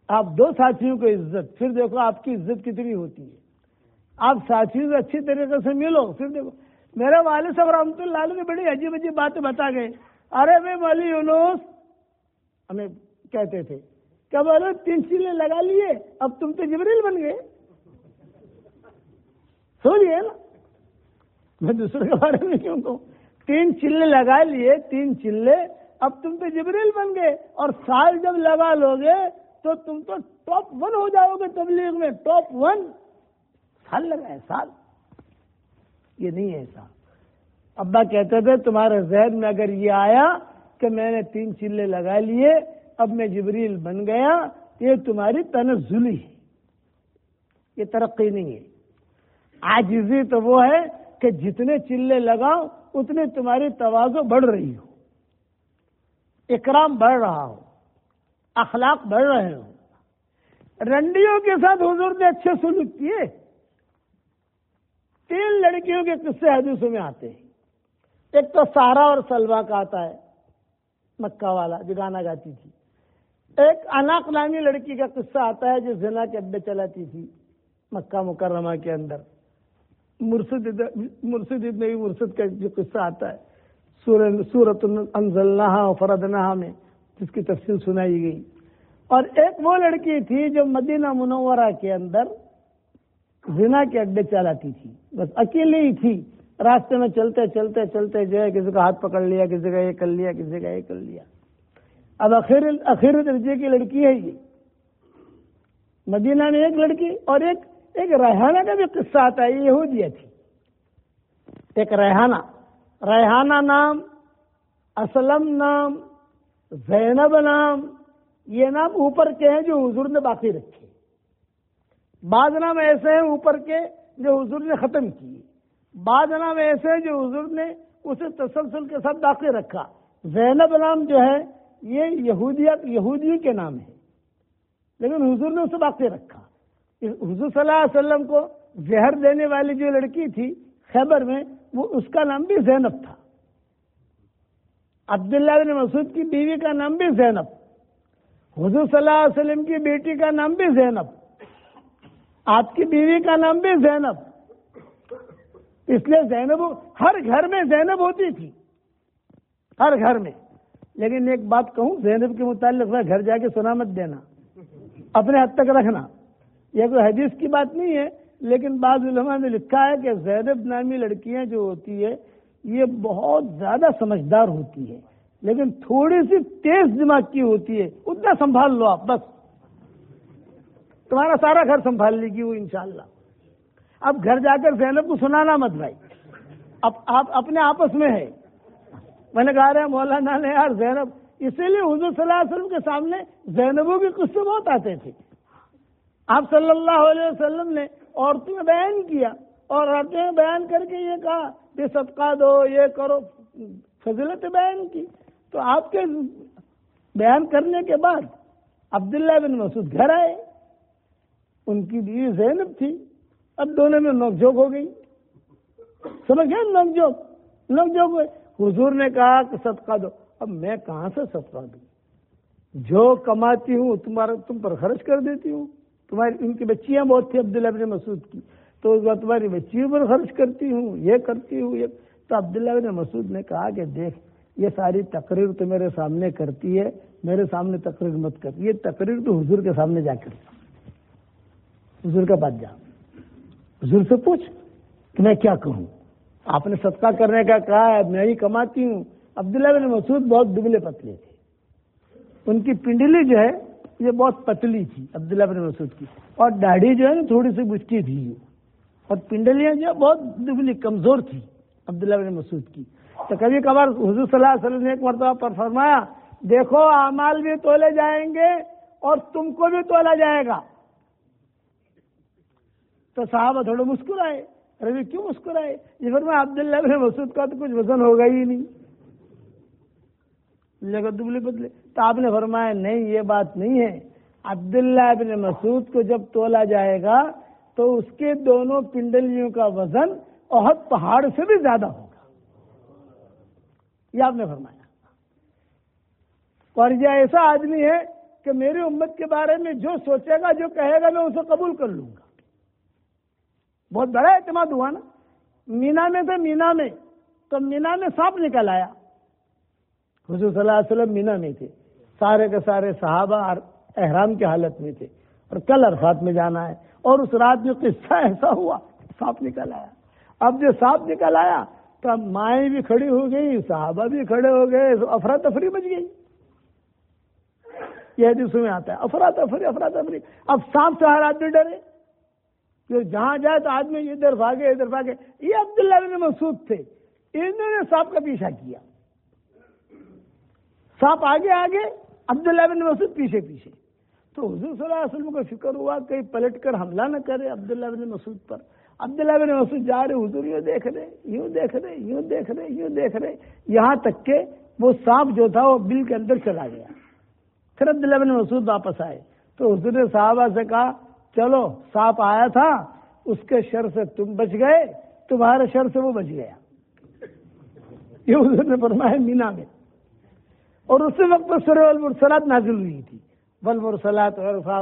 آپ دو ساتھیوں کو عزت، پھر دیکھو آپ کی عزت کتنی ہوتی ہے. آپ ساتھیوں سے اچھی طریقے سے ملو، پھر دیکھو. میرے والد صاحب رحمۃ اللہ علیہ نے بڑی عجیب عجیب باتیں بتا گئے. ارے میں مولی یونس ہمیں کہتے تھے کیا بولو 3 چیلے لگا لیے اب تم تو جبریل بن گئے. سوچیے نا، میں دوسرے کے بارے میں کیوں کہوں. 3 چلے لگا لیے، 3 چلے، اب تم تو جبریل بن گئے. اور سال جب لگا لو گے تو تم تو ٹاپ 1 ہو جاؤ گے تبلیغ میں. ٹاپ 1 سال لگا ہے، سال. یہ نہیں ہے ایسا. ابا کہتے تھے تمہارے ذہن میں اگر یہ آیا کہ میں نے 3 چلے لگا لیے اب میں جبریل بن گیا، یہ تمہاری تنزلی ہے، یہ ترقی نہیں ہے. عاجزی تو وہ ہے کہ جتنے چلے لگاؤ اتنے تمہاری تواضع بڑھ رہی ہو، اکرام بڑھ رہا ہو، اخلاق بڑھ رہے ہو۔ رنڈیوں کے ساتھ حضور نے اچھے سلوک کیے۔ 3 لڑکیوں کے قصے حدیثوں میں آتے ہیں۔ ایک تو سارا اور سلوا کا آتا ہے، مکہ والا جو گانا گاتی تھی۔ ایک اناق نامی لڑکی کا قصہ آتا ہے جو زنا کے اڈے چلاتی تھی مکہ مکرمہ کے اندر۔ مرشد ابن مرشد کا جو قصہ آتا ہے سورۃ انزلناہا و فرضناہا میں، جس کی تفصیل سنائی گئی۔ اور ایک وہ لڑکی تھی جو مدینہ منورہ کے اندر زنا کے اڈے چلاتی تھی، بس اکیلی ہی تھی، راستے میں چلتے چلتے چلتے جو ہے کسی کا ہاتھ پکڑ لیا، کسی کا یہ کر لیا، کسی کا یہ کر لیا۔ اب آخر درجے کی لڑکی ہے یہ۔ مدینہ میں ایک لڑکی اور ایک ریحانہ کا بھی قصہ آتا ہے، یہ یہودیہ تھی۔ ایک ریحانہ نام، اسلم نام، زینب نام، یہ نام اوپر کے ہیں جو حضور نے باقی رکھے۔ بعض نام ایسے ہیں اوپر کے جو حضور نے ختم کیے، بعض نام ایسے ہیں جو حضور نے اسے تسلسل کے ساتھ باقی رکھا۔ زینب نام جو ہے یہ یہودی کے نام ہے، لیکن حضور نے اسے باقی رکھا۔ حضور صلی اللہ علیہ وسلم کو زہر دینے والی جو لڑکی تھی خیبر میں، وہ اس کا نام بھی زینب تھا۔ عبداللہ بن مسعود کی بیوی کا نام بھی زینب، حضور صلی اللہ علیہ وسلم کی بیٹی کا نام بھی زینب، آپ کی بیوی کا نام بھی زینب۔ اس لیے زینب ہر گھر میں زینب ہوتی تھی، ہر گھر میں۔ لیکن ایک بات کہوں زینب کے متعلق، گھر جا کے سنا مت دینا، اپنے حد تک رکھنا۔ یہ کوئی حدیث کی بات نہیں ہے، لیکن بعض علماء نے لکھا ہے کہ زینب نامی لڑکیاں جو ہوتی ہے یہ بہت زیادہ سمجھدار ہوتی ہے، لیکن تھوڑی سی تیز دماغ کی ہوتی ہے۔ اتنا سنبھال لو آپ، بس تمہارا سارا گھر سنبھال لے گی وہ انشاءاللہ۔ اب گھر جا کر زینب کو سنانا مت بھائی، اب آپ اپنے آپس میں ہے۔ میں نے کہا رہا مولانا نے یار زینب، اسی لیے حضور صلی اللہ علیہ وسلم کے سامنے زینبوں کے قصے بہت آتے تھے۔ آپ صلی اللہ علیہ وسلم نے عورتوں میں بیان کیا، اور عورتوں میں بیان کر کے یہ کہا کہ صدقہ دو، یہ کرو، فضیلت بیان کی۔ تو آپ کے بیان کرنے کے بعد عبداللہ بن مسعود گھر آئے، ان کی بیوی زینب تھی، اب دونوں میں نوک جھوک ہو گئی۔ سمجھ گئے نوک جھوک ہوئے۔ حضور نے کہا کہ صدقہ دو۔ اب میں کہاں سے صدقہ دوں؟ جو کماتی ہوں تم پر خرچ کر دیتی ہوں۔ ان کی بچیاں بہت تھی عبداللہ بن مسعود کی، تو اس بار تمہاری بچیوں پر خرچ کرتی ہوں، یہ کرتی ہوں یہ۔ تو عبداللہ بن مسعود نے کہا کہ دیکھ، یہ ساری تقریر تو میرے سامنے کرتی ہے، میرے سامنے تقریر مت کر، یہ تقریر تو حضور کے سامنے جا کر، حضور کے پاس جا، حضور سے پوچھ کہ میں کیا کہوں۔ آپ نے صدقہ کرنے کا کہا ہے، میں ہی کماتی ہوں۔ عبداللہ بن مسعود بہت دبلے پتلے تھے، ان کی پنڈلی جو ہے یہ بہت پتلی تھی عبداللہ بن مسعود کی، اور داڑھی جو ہے نا تھوڑی سی بچتی تھی، اور پنڈلیاں جو ہے بہت دبلی کمزور تھی عبداللہ بن مسعود کی۔ تو کبھی کبھار حضور صلی اللہ علیہ وسلم نے ایک مرتبہ پر فرمایا، دیکھو اعمال بھی تولے جائیں گے اور تم کو بھی تولا جائے گا۔ تو صحابہ تھوڑے مسکرائے، ارے کیوں مسکرائے؟ یہ فرمایا عبداللہ بن مسعود کا تو کچھ وزن ہوگا ہی نہیں، لیکن دبلے پتلے۔ تو آپ نے فرمایا نہیں، یہ بات نہیں ہے، عبداللہ بن مسعود کو جب تولا جائے گا تو اس کے دونوں پنڈلیوں کا وزن احد پہاڑ سے بھی زیادہ ہوگا، یہ آپ نے فرمایا۔ اور یہ ایسا آدمی ہے کہ میری امت کے بارے میں جو سوچے گا، جو کہے گا، میں اسے قبول کر لوں گا۔ بہت بڑا اعتماد ہوا نا۔ مینا میں تھے، مینا میں تو مینا میں سانپ نکل آیا۔ حضور صلی اللہ علیہ وسلم مینا میں تھے، سارے کے سارے صحابہ احرام کی حالت میں تھے، اور کل عرفات میں جانا ہے، اور اس رات میں قصہ ایسا ہوا، سانپ نکل آیا۔ اب جو سانپ نکل آیا تو مائیں بھی کھڑی ہو گئی، صحابہ بھی کھڑے ہو گئے، افراتفری مچ گئی۔ یہ حدیث میں آتا ہے، افراتفری۔ اب سانپ سے ہر آدمی ڈرے، کہ جہاں جائے تو آدمی ادھر بھاگے ادھر بھاگے۔ یہ عبداللہ بن مسعود تھے، انہوں نے سانپ کا پیچھا کیا، سانپ آگے آگے، عبداللہ بن مسعود پیچھے پیچھے۔ تو حضور صلی اللہ علیہ وسلم کو فکر ہوا کہیں پلٹ کر حملہ نہ کرے عبداللہ بن مسعود پر، عبداللہ بن مسعود جا رہے، حضور یوں دیکھ رہے، یوں دیکھ رہے، یوں دیکھ رہے، یوں دیکھ رہے، یہاں تک کہ وہ سانپ جو تھا وہ بل کے اندر چلا گیا۔ پھر عبداللہ بن مسعود واپس آئے تو حضور نے صحابہ سے کہا چلو سانپ آیا تھا، اس کے شر سے تم بچ گئے، تمہارے شر سے وہ بچ گیا۔ یہ حضور نے فرمایا مینا میں، اور اسی وقت پر سورہ والمرسلات نازل ہوئی تھی، والمرسلات عرفا،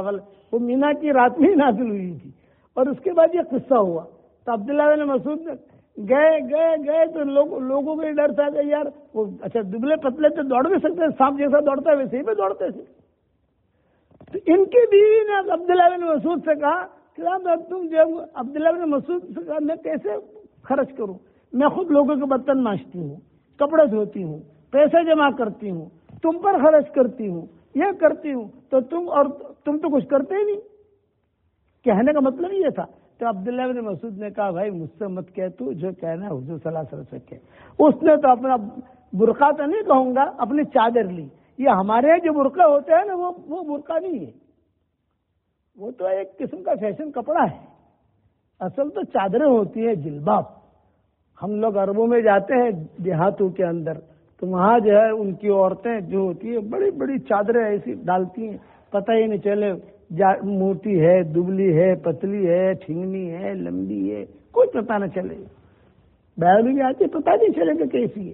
وہ مینا کی رات میں ہی نازل ہوئی تھی۔ اور اس کے بعد یہ قصہ ہوا تو عبداللہ بن مسعود گئے تو لوگوں کو یہ ڈر تھا کہ یار وہ اچھا دبلے پتلے تو دوڑ بھی سکتے، سانپ جیسا دوڑتا ہے ویسے ہی بھی دوڑتے تھے۔ تو ان کی بیوی نے عبداللہ بن مسعود سے کہا کہ تم جو عبداللہ بن مسعود سے کہا میں کیسے خرچ کروں، میں خود لوگوں کے برتن مانجتی ہوں، کپڑے دھوتی ہوں، پیسے جمع کرتی ہوں، تم پر خرچ کرتی ہوں، یہ کرتی ہوں، تو تم تو کچھ کرتے ہی نہیں۔ کہنے کا مطلب یہ تھا۔ تو عبداللہ بن مسعود نے کہا بھائی مجھ سے مت کہہ، تو جو کہنا ہے حضور صلی اللہ علیہ وسلم سے کہہ۔ اس نے تو اپنا برقع تو نہیں کہوں گا، اپنی چادر لی۔ یہ ہمارے یہاں جو برقع ہوتے ہیں نا وہ برقع نہیں ہے، وہ تو ایک قسم کا فیشن کپڑا ہے۔ اصل تو چادریں ہوتی ہیں، جلباب۔ ہم لوگ عربوں میں جاتے ہیں دیہاتوں کے اندر تو وہاں جو ہے ان کی عورتیں جو ہوتی ہیں بڑی بڑی چادریں ایسی ڈالتی ہیں، پتہ ہی نہیں چلے موٹی ہے، دبلی ہے، پتلی ہے، ٹھنگنی ہے، لمبی ہے، کوئی پتہ نہ چلے۔ بیان بھی آتی پتہ نہیں چلے کہ کیسی ہے۔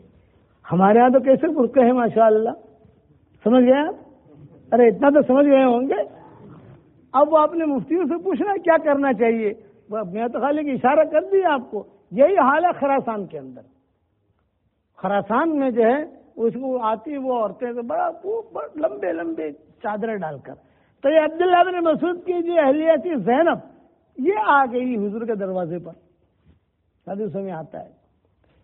ہمارے ہاں تو کیسے برقعے ہیں ماشاءاللہ، سمجھ گئے آپ؟ ارے اتنا تو سمجھ گئے ہوں گے۔ اب وہ اپنے مفتیوں سے پوچھنا کیا کرنا چاہیے، میں تو خالی کہ اشارہ کر دیا آپ کو۔ یہی حال ہے خراسان کے اندر۔ خراسان میں جو ہے اس کو آتی وہ عورتیں تو بڑا لمبے لمبے چادریں ڈال کر۔ تو یہ عبداللہ بن مسعود کی جو اہلیہ تھی زینب، یہ آ گئی حضور کے دروازے پر، حدیثوں میں آتا ہے۔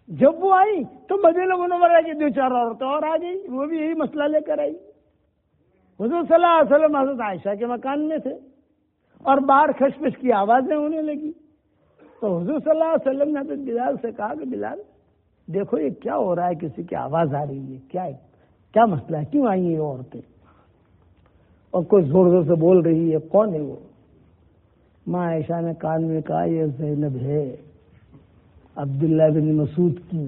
جب وہ آئی تو مدینہ منورہ کی 2-4 عورتیں اور آ گئی، وہ بھی یہی مسئلہ لے کر آئی۔ حضور صلی اللہ علیہ وسلم حضرت عائشہ کے مکان میں تھے اور باہر خشخش کی آوازیں ہونے لگی۔ تو حضور صلی اللہ علیہ وسلم نے حضرت بلال سے کہا کہ بلال دیکھو یہ کیا ہو رہا ہے، کسی کی آواز آ رہی ہے، کیا مسئلہ ہے، کیوں آئی ہیں یہ عورتیں اور کوئی زور زور سے بول رہی ہے، کون ہے وہ؟ ماں عائشہ نے کان میں کہا یہ زینب ہے، عبداللہ بن مسعود کی۔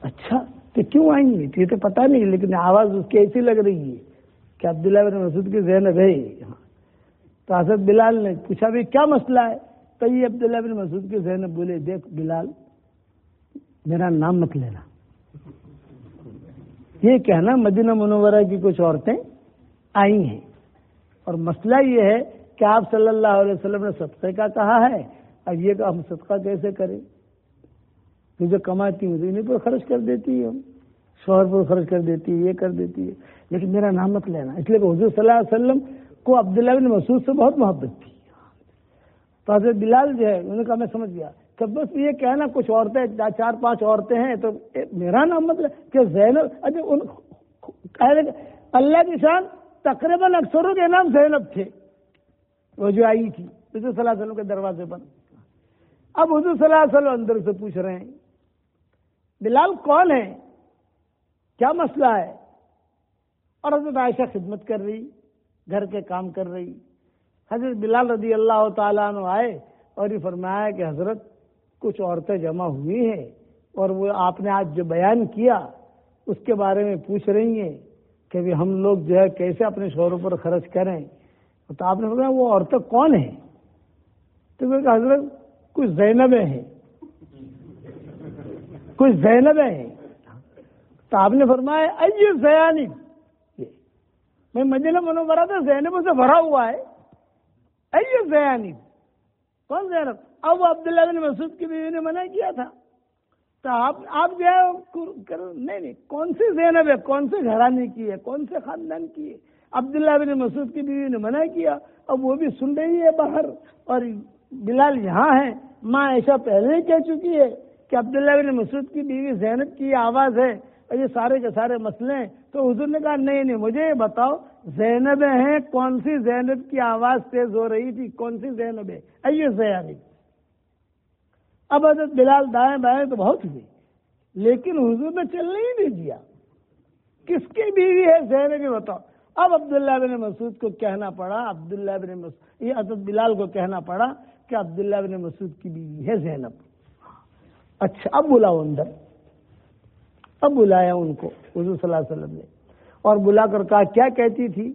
اچھا تو کیوں آئی ہیں؟ یہ تو پتہ نہیں، لیکن آواز اس کی ایسی لگ رہی ہے کہ عبداللہ بن مسعود کی زینب ہے۔ تو حضرت بلال نے پوچھا بھی کیا مسئلہ ہے؟ تو یہ عبداللہ بن مسعود کی زینب بولے دیکھ بلال میرا نام مت لینا، یہ کہنا مدینہ منورہ کی کچھ عورتیں آئی ہیں، اور مسئلہ یہ ہے کہ آپ صلی اللہ علیہ وسلم نے صدقے کا کہا ہے، اب یہ کہ ہم صدقہ کیسے کریں؟ تو جو کماتی ہوں تو انہیں پر خرچ کر دیتی ہے، شوہر پر خرچ کر دیتی ہے، یہ کر دیتی ہے، لیکن میرا نام مت لینا۔ اس لیے کہ حضور صلی اللہ علیہ وسلم کو عبداللہ بن مسعود سے بہت محبت تھی۔ تو حضرت بلال جو ہے انہوں نے کہا میں سمجھ گیا کہ بس یہ کہنا کچھ عورتیں 4-5 عورتیں ہیں تو میرا نام مت لے کہ زینب۔ اللہ کی شان تقریباً اکثروں کے نام زینب تھے، وہ جو آئی تھی حضور صلی اللہ علیہ وسلم کے دروازے پر۔ اب حضور صلی اللہ علیہ وسلم اندر سے پوچھ رہے ہیں بلال کون ہے، کیا مسئلہ ہے؟ اور حضرت عائشہ خدمت کر رہی، گھر کے کام کر رہی۔ حضرت بلال رضی اللہ تعالیٰ عنہ آئے اور یہ فرمایا کہ حضرت کچھ عورتیں جمع ہوئی ہیں اور وہ آپ نے آج جو بیان کیا اس کے بارے میں پوچھ رہی ہیں کہ بھی ہم لوگ جو ہے کیسے اپنے شوہروں پر خرچ کریں۔ تو آپ نے فرمایا وہ عورتیں کون ہیں؟ تو وہ کہ حضرت کچھ زینبیں ہیں، کچھ زینبیں ہیں۔ تو آپ نے فرمایا ائی زینب، میں مدینہ منورہ تو زینبوں سے بھرا ہوا ہے، ائی زینب، کون زینب؟ اب وہ عبداللہ بن مسعود کی بیوی نے منع کیا تھا، تو آپ جو ہے نہیں کون سی زینب ہے، کون سے گھرانے کی ہے، کون سے خاندان کی ہے؟ عبداللہ بن مسعود کی بیوی نے منع کیا، اب وہ بھی سن رہی ہے باہر، اور بلال یہاں ہے۔ ماں عائشہ پہلے ہی کہہ چکی ہے کہ عبداللہ بن مسعود کی بیوی زینب کی آواز ہے اور یہ سارے کے سارے مسئلے ہیں۔ تو حضور نے کہا نہیں مجھے یہ بتاؤ زینب ہیں، کون سی زینب کی آواز تیز ہو رہی تھی، کون سی زینب ہے؟ ائی زینب۔ اب حضرت بلال دائیں بائیں تو بہت ہوئی، لیکن حضور نے چلنے ہی نہیں دیا۔ کس کی بیوی ہے زینب یہ بتاؤ۔ اب عبداللہ بن مسعود کو کہنا پڑا، عبداللہ بن مسعود یہ حضرت بلال کو کہنا پڑا کہ عبداللہ بن مسعود کی بیوی ہے زینب. اچھا اب بلاؤ اندر. اب بلایا ان کو حضور صلی اللہ علیہ وسلم نے اور بلا کر کہا کیا کہتی تھی؟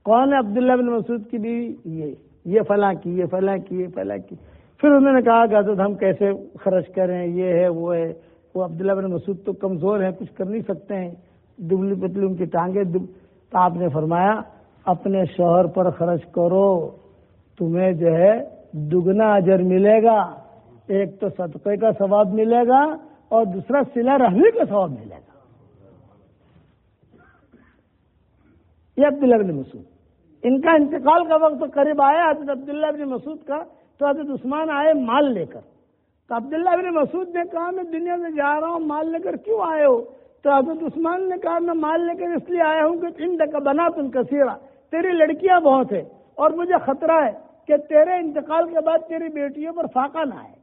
کون ہے عبداللہ بن مسعود کی بیوی؟ یہ فلاں کی، یہ فلاں کی، یہ فلاں کی. پھر انہوں نے کہا کہ حضرت ہم کیسے خرچ کریں، یہ ہے وہ ہے. وہ عبداللہ بن مسعود تو کمزور ہیں، کچھ کر نہیں سکتے ہیں، دبلی پتلی ان کی ٹانگیں. تو آپ نے فرمایا اپنے شوہر پر خرچ کرو، تمہیں جو ہے دگنا اجر ملے گا. ایک تو صدقے کا ثواب ملے گا اور دوسرا صلہ رحمی کا ثواب ملے گا. یہ عبداللہ بن مسعود، ان کا انتقال کا وقت قریب آیا حضرت عبداللہ بن مسعود کا، تو حضرت عثمان آئے مال لے کر. تو عبداللہ بن مسعود نے کہا میں دنیا میں جا رہا ہوں، مال لے کر کیوں آئے ہو؟ تو حضرت عثمان نے کہا میں مال لے کر اس لیے آیا ہوں کہ عندک بنات کثیرہ، تیری لڑکیاں بہت ہیں اور مجھے خطرہ ہے کہ تیرے انتقال کے بعد تیری بیٹیوں پر فاقہ نہ آئے.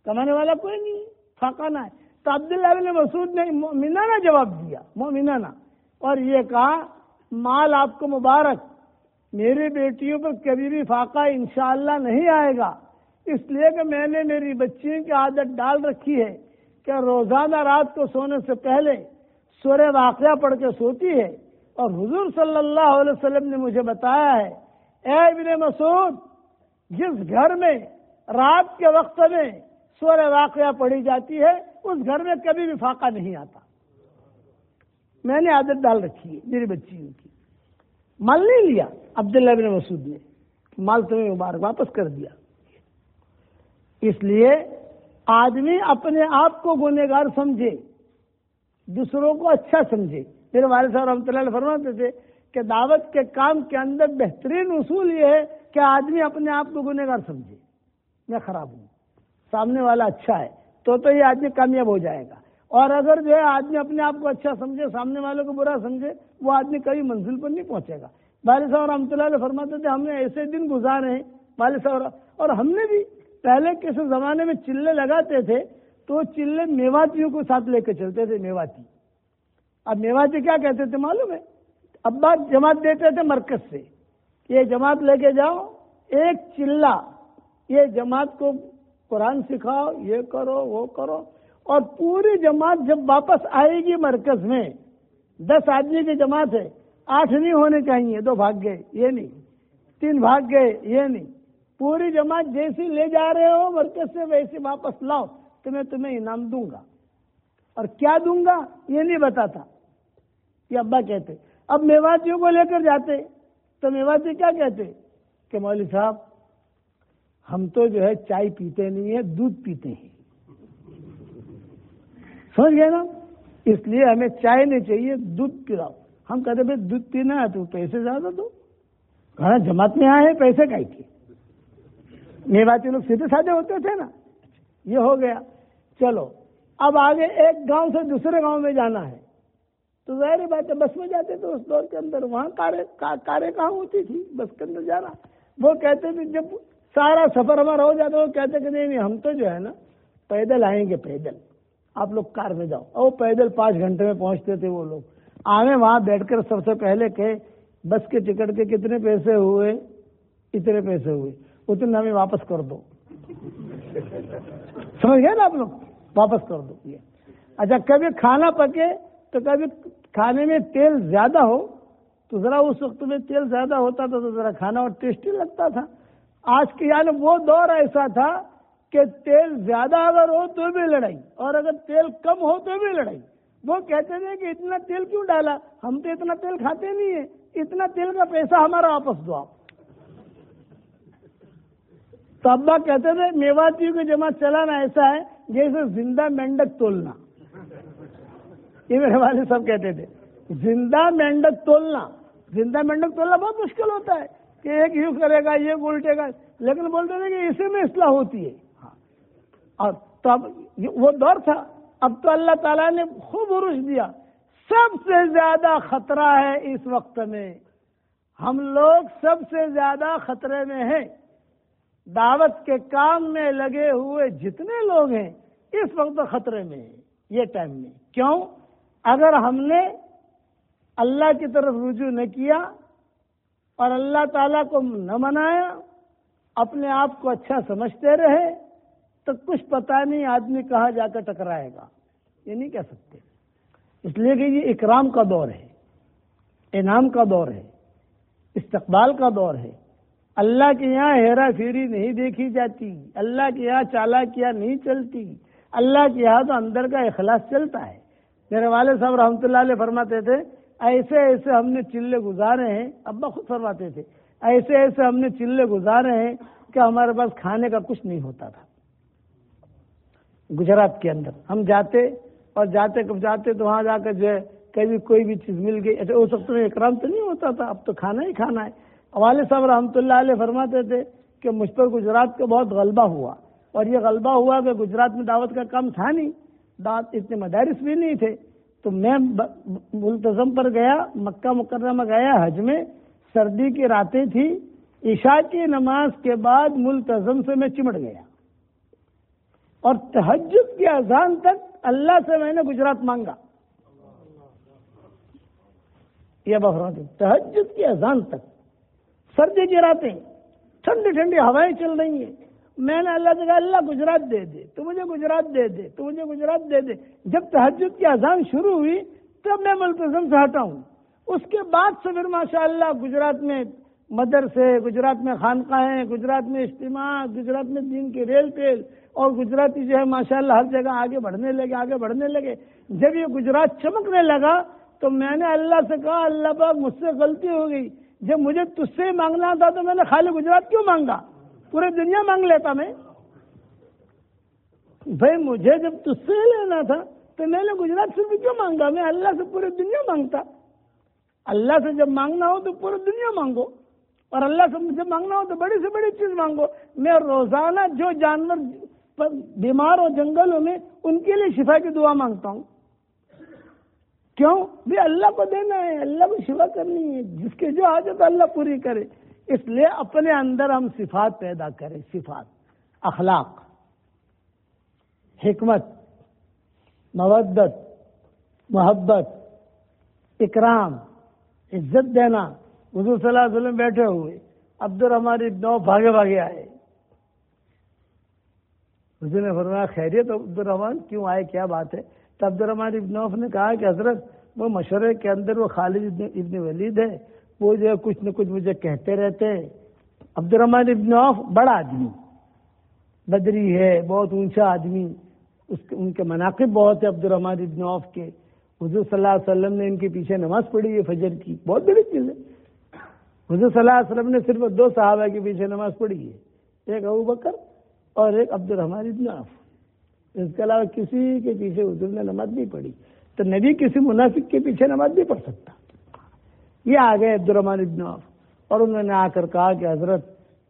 کمانے والا کوئی نہیں، فاقہ نہ آئے. تو عبداللہ بن مسعود نے مومنانہ جواب دیا، مومنانہ، اور یہ کہا مال آپ کو مبارک، میری بیٹیوں پر کبھی بھی فاقہ انشاءاللہ نہیں آئے گا، اس لیے کہ میں نے میری بچیوں کی عادت ڈال رکھی ہے کہ روزانہ رات کو سونے سے پہلے سورہ واقعہ پڑھ کے سوتی ہے. اور حضور صلی اللہ علیہ وسلم نے مجھے بتایا ہے اے ابن مسعود، جس گھر میں رات کے وقت میں سورہ واقعہ پڑھی جاتی ہے اس گھر میں کبھی بھی فاقہ نہیں آتا. میں نے عادت ڈال رکھی ہے میری بچیوں کی. مال نہیں لیا عبداللہ بن مسعود نے، مال تمہیں مبارک، واپس کر دیا. اس لیے آدمی اپنے آپ کو گنہگار سمجھے، دوسروں کو اچھا سمجھے. میرے والد صاحب رحمۃ اللہ علیہ فرماتے تھے کہ دعوت کے کام کے اندر بہترین اصول یہ ہے کہ آدمی اپنے آپ کو گنہگار سمجھے. میں خراب ہوں، سامنے والا اچھا ہے، تو یہ آدمی کامیاب ہو جائے گا. اور اگر جو ہے آدمی اپنے آپ کو اچھا سمجھے، سامنے والوں کو برا سمجھے، وہ آدمی کبھی منزل پر نہیں پہنچے گا. والد صاحب رحمۃ اللہ علیہ فرماتے تھے ہم نے ایسے دن گزارے ہیں والد صاحب، اور ہم نے بھی پہلے کسی زمانے میں چلے لگاتے تھے تو چلے میواتیوں کو ساتھ لے کے چلتے تھے. میواتی، اب میواتی کیا کہتے تھے معلوم ہے؟ ابا جماعت دیتے تھے مرکز سے، یہ جماعت لے کے جاؤ، ایک چلہ، یہ جماعت کو قرآن سکھاؤ، یہ کرو وہ کرو. اور پوری جماعت جب واپس آئے گی مرکز میں، 10 آدمی کی جماعت ہے، 8 نہیں ہونے چاہیے، 2 بھاگ گئے یہ نہیں، 3 بھاگ گئے یہ نہیں، پوری جماعت جیسی لے جا رہے ہو مرکز سے ویسی واپس لاؤ تو میں تمہیں انعام دوں گا. اور کیا دوں گا یہ نہیں بتاتا، یہ ابا کہتے. اب میواتیوں کو لے کر جاتے تو میواتی کیا کہتے کہ مولوی صاحب ہم تو جو ہے چائے پیتے نہیں ہیں، دودھ پیتے ہیں. سمجھ گئے نا؟ اس لیے ہمیں چائے نہیں چاہیے، دودھ پلاؤ. ہم کہتے بھائی دودھ پینا ہے تو پیسے زیادہ دو. ہاں جماعت میں آئے پیسے کا ہی. میواتی لوگ سیدھے سادے ہوتے تھے نا. یہ ہو گیا. چلو اب آگے ایک گاؤں سے دوسرے گاؤں میں جانا ہے تو ظاہر بات ہے بس میں جاتے تو اس دور کے اندر وہاں کاریں کہاں ہوتی تھی، بس کے اندر جانا. وہ کہتے تھے جب سارا سفر ہمارا ہو جاتا وہ کہتے کہ نہیں ہم تو جو ہے نا پیدل آئیں گے، پیدل، آپ لوگ کار میں جاؤ. اور وہ پیدل 5 گھنٹے میں پہنچتے تھے. وہ لوگ آئے وہاں بیٹھ کر سب سے پہلے کہ بس کے ٹکٹ کے کتنے پیسے ہوئے؟ اتنے پیسے ہوئے، اتنا ہمیں واپس کر دو. سمجھ گئے نا آپ لوگ؟ واپس کر دو. یہ اچھا کبھی کھانا پکے تو کبھی کھانے میں تیل زیادہ ہو تو ذرا اس وقت میں تیل زیادہ ہوتا تھا تو ذرا کھانا اور ٹیسٹی لگتا تھا. آج کے یعنی وہ دور ایسا تھا کہ تیل زیادہ اگر ہو تو بھی لڑائی اور اگر تیل کم ہو تو بھی لڑائی. وہ کہتے تھے کہ اتنا تیل کیوں ڈالا، ہم تو اتنا تیل کھاتے نہیں ہیں، اتنا تیل کا پیسہ ہمارا واپس دو آپ. تو ابا کہتے تھے میواتیوں کی جماعت چلانا ایسا ہے جیسے زندہ مینڈک تولنا. یہ میرے والد صاحب کہتے تھے زندہ مینڈک تولنا. زندہ مینڈک تولنا بہت مشکل ہوتا ہے کہ ایک یوں کرے گا یہ الٹے گا، لیکن بولتے تھے کہ اسی میں اصلاح ہوتی ہے. اور تو اب وہ دور تھا. اب تو اللہ تعالیٰ نے خوب عروج دیا. سب سے زیادہ خطرہ ہے اس وقت میں، ہم لوگ سب سے زیادہ خطرے میں ہیں. دعوت کے کام میں لگے ہوئے جتنے لوگ ہیں اس وقت خطرے میں ہیں یہ ٹائم میں. کیوں؟ اگر ہم نے اللہ کی طرف رجوع نہ کیا اور اللہ تعالیٰ کو نہ منایا اپنے آپ کو اچھا سمجھتے رہے تو کچھ پتہ نہیں آدمی کہاں جا کر ٹکرائے گا، یہ نہیں کہہ سکتے. اس لیے کہ یہ اکرام کا دور ہے، انعام کا دور ہے، استقبال کا دور ہے. اللہ کے یہاں ہیرا پھیری نہیں دیکھی جاتی، اللہ کے یہاں چالاکیاں نہیں چلتی، اللہ کے یہاں تو اندر کا اخلاص چلتا ہے. میرے والد صاحب رحمۃ اللہ علیہ فرماتے تھے ایسے ایسے ہم نے چلے گزارے ہیں، ابا خود فرماتے تھے ایسے ایسے ہم نے چلے گزارے ہیں کہ ہمارے پاس کھانے کا کچھ نہیں ہوتا تھا. گجرات کے اندر ہم جاتے اور جاتے کب جاتے تو وہاں جا کر جو ہے کبھی کوئی بھی چیز مل گئی، اچھا اس وقت میں اکرام تو نہیں ہوتا تھا، اب تو کھانا ہی کھانا ہے. والد صاحب رحمۃ اللہ علیہ فرماتے تھے کہ مجھ پر گجرات کا بہت غلبہ ہوا، اور یہ غلبہ ہوا کہ گجرات میں دعوت کا کام تھا نہیں، اتنے مدارس بھی نہیں تھے. تو میں ملتزم پر گیا، مکہ مکرمہ گیا حج میں، سردی کی راتیں تھی، عشاء کی نماز کے بعد ملتزم سے میں چمٹ گیا، اور تہجد کی اذان تک اللہ سے میں نے گجرات مانگا. یہ بفرات تہجد کی اذان تک، سردی کی راتیں، ٹھنڈی ٹھنڈی ہوائیں چل رہی ہیں، میں نے اللہ سے کہا اللہ گجرات دے دے، تو مجھے گجرات دے دے، تو مجھے گجرات دے دے. جب تہجد کی اذان شروع ہوئی تب میں ملتزم سے ہٹا ہوں. اس کے بعد سے پھر ماشاءاللہ گجرات میں مدرسے، گجرات میں خانقاہیں، گجرات میں اجتماع، گجرات میں دین کی ریل ٹیل، اور گجراتی جو ہے ماشاءاللہ ہر جگہ آگے بڑھنے لگے. جب یہ گجرات چمکنے لگا تو میں نے اللہ سے کہا اللہ پاک مجھ سے غلطی ہو گئی، جب مجھے تجھ سے مانگنا تھا تو میں نے خالی گجرات کیوں مانگا، پورے دنیا مانگ لیتا میں. بھائی مجھے جب تجھ سے لینا تھا تو میں نے گجرات سے بھی کیوں مانگا، میں اللہ سے پوری دنیا مانگتا. اللہ سے جب مانگنا ہو تو پوری دنیا مانگو، اور اللہ سے مجھے مانگنا ہو تو بڑی سے بڑی چیز مانگو. میں روزانہ جو جانور بیمار ہو جنگلوں میں ان کے لیے شفا کی دعا مانگتا ہوں. کیوں؟ بھی اللہ کو دینا ہے، اللہ کو شفا کرنی ہے، جس کے جو حاجت اللہ پوری کرے. اس لیے اپنے اندر ہم صفات پیدا کریں، صفات، اخلاق، حکمت، مودت، محبت، اکرام، عزت دینا. حضور صلی اللہ علیہ وسلم بیٹھے ہوئے، عبد الرحمن ابن عوف بھاگے آئے. حضور نے فرمایا خیریت عبد الرحمن، کیوں آئے، کیا بات ہے؟ تو عبد الرحمن ابن عوف نے کہا کہ حضرت وہ مشورے کے اندر وہ خالد ابن ولید ہے، وہ جو ہے کچھ نہ کچھ مجھے کہتے رہتے ہیں. عبد الرحمن ابن عوف بڑا آدمی، بدری ہے، بہت اونچا آدمی، ان کے مناقب بہت ہے عبد الرحمن ابن عوف کے. حضور صلی اللہ علیہ وسلم نے ان کے پیچھے نماز پڑھی ہے فجر کی، بہت بڑی چیز ہے. حضور صلی اللہ علیہ وسلم نے صرف 2 صحابہ کے پیچھے نماز پڑھی ہے، ایک ابو بکر اور ایک عبد الرحمن ابن عوف. اس کے علاوہ کسی کے پیچھے حضور نے نماز نہیں پڑھی. تو نبی کسی منافق کے پیچھے نماز نہیں پڑھ سکتا. یہ آ گئے عبد الرحمن ابن عوف، اور انہوں نے آ کر کہا کہ حضرت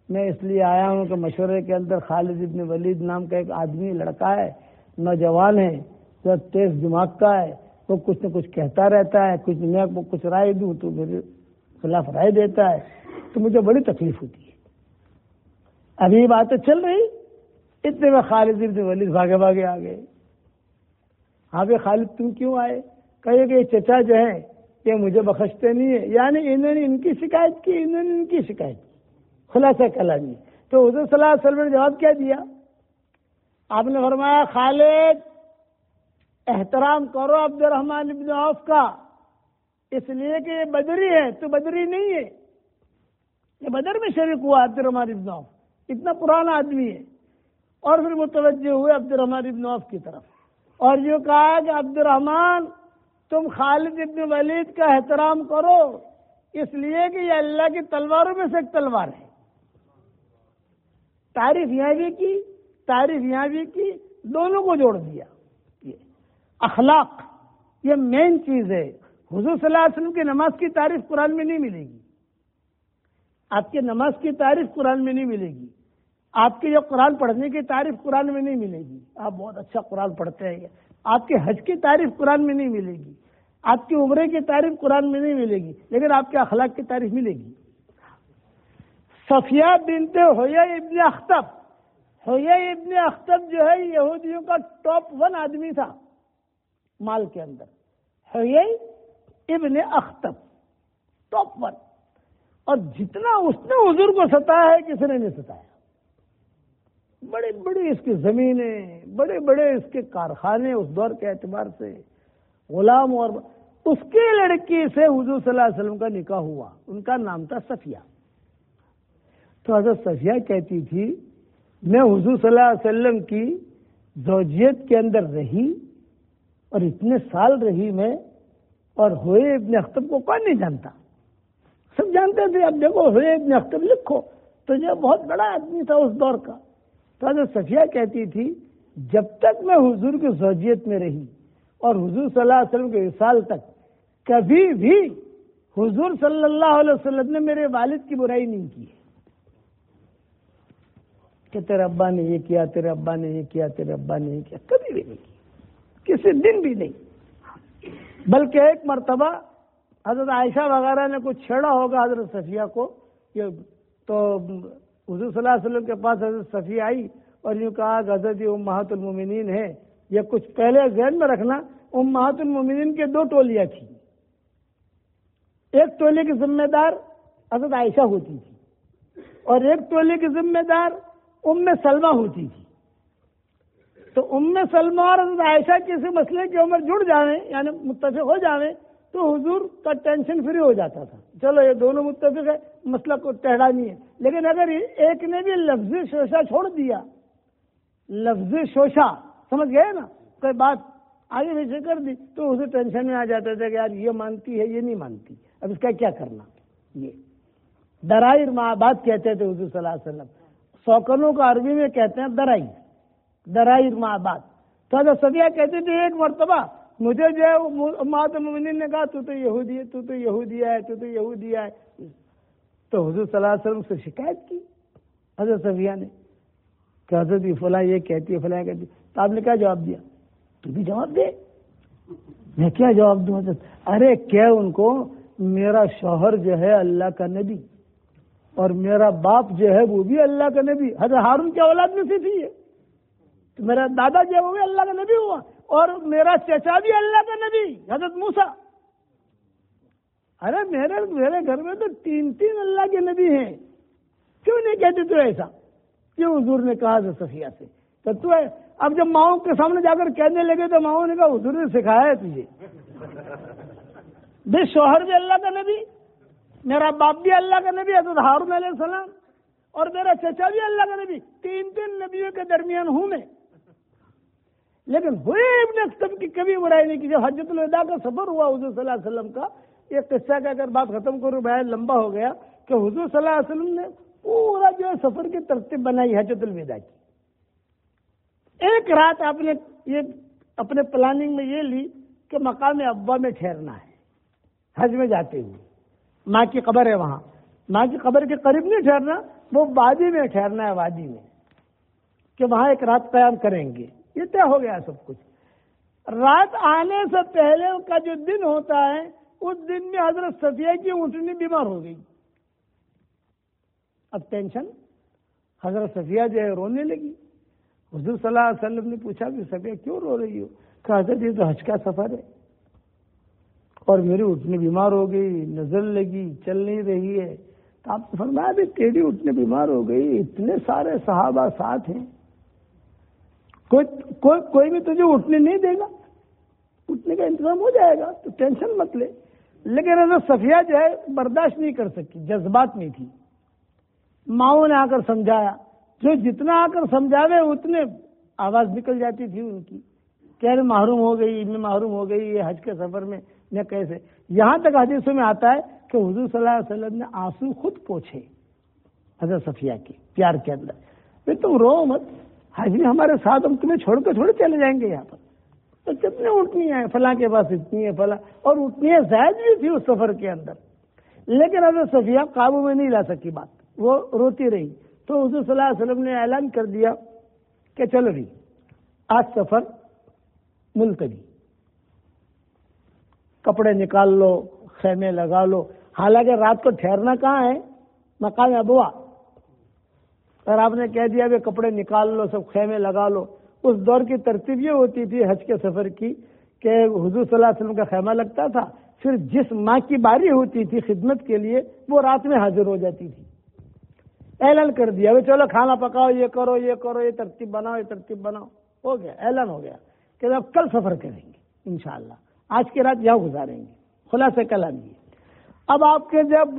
میں اس لیے آیا ہوں کہ مشورے کے اندر خالد ابن ولید نام کا ایک آدمی لڑکا ہے، نوجوان ہے، جو تیز دماغ کا ہے، وہ کچھ نہ کچھ کہتا رہتا ہے، میں کچھ رائے دوں تو میرے خلاف رائے دیتا ہے، تو مجھے بڑی تکلیف ہوتی ہے. ابھی باتیں چل رہی اتنے میں خالد ابن ولید بھاگے آ گئے. ہاں بھائی خالد تم کیوں آئے؟ کہے کہ یہ چچا جو ہے یہ مجھے بخشتے نہیں ہے، یعنی انہوں نے ان کی شکایت کی، انہوں نے ان کی شکایت کی. خلاصہ کلامی. تو حضور صلی اللہ علیہ وسلم نے جواب کیا دیا؟ آپ نے فرمایا خالد احترام کرو عبد الرحمن ابن عوف کا، اس لیے کہ یہ بدری ہے، تو بدری نہیں ہے، یہ بدر میں شریک ہوا عبد الرحمن ابن عوف، اتنا پرانا آدمی ہے. اور پھر متوجہ ہوئے عبد الرحمن ابن عوف کی طرف، اور یہ کہا کہ عبد الرحمن تم خالد ابن ولید کا احترام کرو، اس لیے کہ یہ اللہ کی تلواروں میں سے ایک تلوار ہے. تعریف یہاں بھی کی، تعریف یہاں بھی کی، دونوں کو جوڑ دیا. یہ اخلاق یہ مین چیز ہے. حضور صلی اللہ علیہ وسلم کی نماز کی تعریف قرآن میں نہیں ملے گی، آپ کی نماز کی تعریف قرآن میں نہیں ملے گی، آپ کے جو قرآن پڑھنے کی تعریف قرآن میں نہیں ملے گی، آپ بہت اچھا قرآن پڑھتے ہیں، آپ کے حج کی تعریف قرآن میں نہیں ملے گی، آپ کی عمرے کی تعریف قرآن میں نہیں ملے گی، لیکن آپ کے اخلاق کی تعریف ملے گی. صفیہ بنت حیی ابن اخطب، حیی ابن اخطب جو ہے یہودیوں کا ٹاپ 1 آدمی تھا مال کے اندر. حیی ابن اخطب ٹاپ 1، اور جتنا اس نے حضور کو ستایا ہے کسی نے نہیں ستایا. بڑے بڑے اس کی زمینیں، بڑے بڑے اس کے کارخانے اس دور کے اعتبار سے، غلام، اور اس کی لڑکی سے حضور صلی اللہ علیہ وسلم کا نکاح ہوا. ان کا نام تھا صفیہ. تو حضرت صفیہ کہتی تھی میں حضور صلی اللہ علیہ وسلم کی زوجیت کے اندر رہی اور اتنے سال رہی میں، اور ہوئے ابن اخطب کو کون نہیں جانتا، سب جانتے تھے. اب دیکھو ہوئے ابن اخطب لکھو تو یہ بہت بڑا آدمی تھا اس دور کا. تو حضرت صفیہ کہتی تھی جب تک میں حضور کی زوجیت میں رہی اور حضور صلی اللہ علیہ وسلم کے وصال تک کبھی بھی حضور صلی اللہ علیہ وسلم نے میرے والد کی برائی نہیں کی کہ تیرے ابا نے یہ کیا، تیرے ابا نے یہ کیا، تیرے ابا نے یہ کیا، کبھی بھی نہیں کی، کسی دن بھی نہیں. بلکہ ایک مرتبہ حضرت عائشہ وغیرہ نے کچھ چھیڑا ہوگا حضرت صفیہ کو، تو حضور صلی اللہ علیہ وسلم کے پاس حضرت صفیہ آئی اور یوں کہا کہ حضرت یہ امہات المومنین ہے. یہ کچھ پہلے ذہن میں رکھنا، امہات المومنین کے دو ٹولیاں تھیں. ایک ٹولی کی ذمہ دار حضرت عائشہ ہوتی تھی اور ایک ٹولی کی ذمہ دار ام سلمہ ہوتی تھی. تو ام سلمہ اور حضرت عائشہ کسی مسئلے کی عمر جڑ جاویں یعنی متفق ہو جاویں تو حضور کا ٹینشن فری ہو جاتا تھا. چلو یہ دونوں متفق ہے، مسئلہ کو ٹہرا نہیں ہے. لیکن اگر ایک نے بھی لفظی شوشہ چھوڑ دیا، لفظی شوشہ سمجھ گئے نا، کوئی بات آگے پیچھے کر دی تو اسے ٹینشن میں آ جاتے تھے کہ یار یہ مانتی ہے یہ نہیں مانتی، اب اس کا کیا کرنا. یہ درائر معابات کہتے تھے حضور صلی اللہ علیہ وسلم. سوکنوں کو عربی میں کہتے ہیں درائر معابات. تو حضرت صفیہ کہتے تھے ایک مرتبہ مجھے جو ہے امہات المومنین نے کہا تو تو یہودی ہے، تو تو یہودی ہے، تو تو یہودی ہے. تو حضور صلی اللہ علیہ وسلم سے شکایت کی حضرت صفیہ نے کہ حضرت فلاں یہ کہتی ہے، فلاں کہتی ہے. تو آپ نے کیا جواب دیا؟ تو بھی جواب دے. میں کیا جواب دوں حضرت؟ ارے کیا ان کو میرا شوہر جو ہے اللہ کا نبی اور میرا باپ جو ہے وہ بھی اللہ کا نبی، حضرت ہارون کی اولاد میں سے تھی. تو میرا دادا جو ہے وہ بھی اللہ کا نبی ہوا اور میرا چچا بھی اللہ کا نبی حضرت موسیٰ. ارے میرے گھر میں تو تین اللہ کے نبی ہیں، کیوں نہیں کہتے تو ایسا؟ کیوں حضور نے کہا حضرت صفیہ سے تو اب جب ماؤں کے سامنے جا کر کہنے لگے تو ماؤں نے کہا حضور نے سکھایا ہے تجھے. بے شوہر بھی اللہ کا نبی، میرا باپ بھی اللہ کا نبی حضرت ہارون علیہ السلام اور میرا چچا بھی اللہ کا نبی، تین نبیوں کے درمیان ہوں میں. لیکن ہوئے ابن اخطب کی کبھی برائی نہیں کی. جب حجۃ الوداع کا سفر ہوا حضور صلی اللہ علیہ وسلم کا، یہ قصہ کا اگر بات ختم کروں بیان لمبا ہو گیا، کہ حضور صلی اللہ علیہ وسلم نے پورا جو ہے سفر کی ترتیب بنائی حجۃ الوداع کی. ایک رات آپ نے یہ اپنے پلاننگ میں یہ لی کہ مقام ابا میں ٹھہرنا ہے. حج میں جاتے ہوئے ماں کی قبر ہے وہاں، ماں کی قبر کے قریب نہیں ٹھہرنا، وہ وادی میں ٹھہرنا ہے، وادی میں، کہ وہاں ایک رات قیام کریں گے. یہ طے ہو گیا سب کچھ. رات آنے سے پہلے کا جو دن ہوتا ہے اس دن میں حضرت صفیہ کی اونٹنی بیمار ہو گئی. اب ٹینشن، حضرت صفیہ جو ہے رونے لگی. حضور صلی اللہ علیہ وسلم نے پوچھا کہ صفیہ کیوں رو رہی ہو؟ کہ حضرت یہ تو حج کا سفر ہے اور میری اٹھنی بیمار ہو گئی، نظر لگی، چل نہیں رہی ہے. تو آپ نے فرمایا بھی تیری اٹھنی بیمار ہو گئی، اتنے سارے صحابہ ساتھ ہیں، کوئی بھی تجھے اٹھنے نہیں دے گا، اٹھنے کا انتظام ہو جائے گا، تو ٹینشن مت لے. لیکن حضرت صفیہ جو ہے برداشت نہیں کر سکی، جذبات میں تھی. ماؤں نے آ کر سمجھایا، جو جتنا آ کر سمجھاوے اتنے آواز نکل جاتی تھی ان کی، کہ محروم ہو گئی، میں محروم ہو گئی یہ حج کے سفر میں، نہ کیسے. یہاں تک حدیثوں میں آتا ہے کہ حضور صلی اللہ علیہ وسلم نے آنسو خود پوچھے حضرت صفیہ کے پیار کے اندر، بھائی تم رو مت، حج میں ہمارے ساتھ، ہم تمہیں چھوڑ کے تھوڑے چلے جائیں گے. یہاں پر تو کتنے اٹھنیاں ہیں، فلاں کے پاس اتنی ہے، فلاں، اور اٹھنیاں زائد بھی تھی اس سفر کے اندر. لیکن حضرت صفیہ قابو میں نہیں لا سکی بات، وہ روتی رہی. تو حضور صلی اللہ علیہ وسلم نے اعلان کر دیا کہ چلو بھی آج سفر ملتوی، کپڑے نکال لو، خیمے لگا لو. حالانکہ رات کو ٹھہرنا کہاں ہے؟ مقام ابوا. اور آپ نے کہہ دیا کہ کپڑے نکال لو، سب خیمے لگا لو. اس دور کی ترتیب یہ ہوتی تھی حج کے سفر کی کہ حضور صلی اللہ علیہ وسلم کا خیمہ لگتا تھا، پھر جس ماں کی باری ہوتی تھی خدمت کے لیے وہ رات میں حاضر ہو جاتی تھی. اعلان کر دیا وہ چلو کھانا پکاؤ، یہ کرو یہ کرو، یہ ترتیب بناؤ، یہ ترتیب بناؤ، ہو گیا، اعلان ہو گیا کہ اب کل سفر کریں گے انشاءاللہ، آج کی رات یہاں گزاریں گے، خلاصہ کلام یہ۔ اب آپ کے جب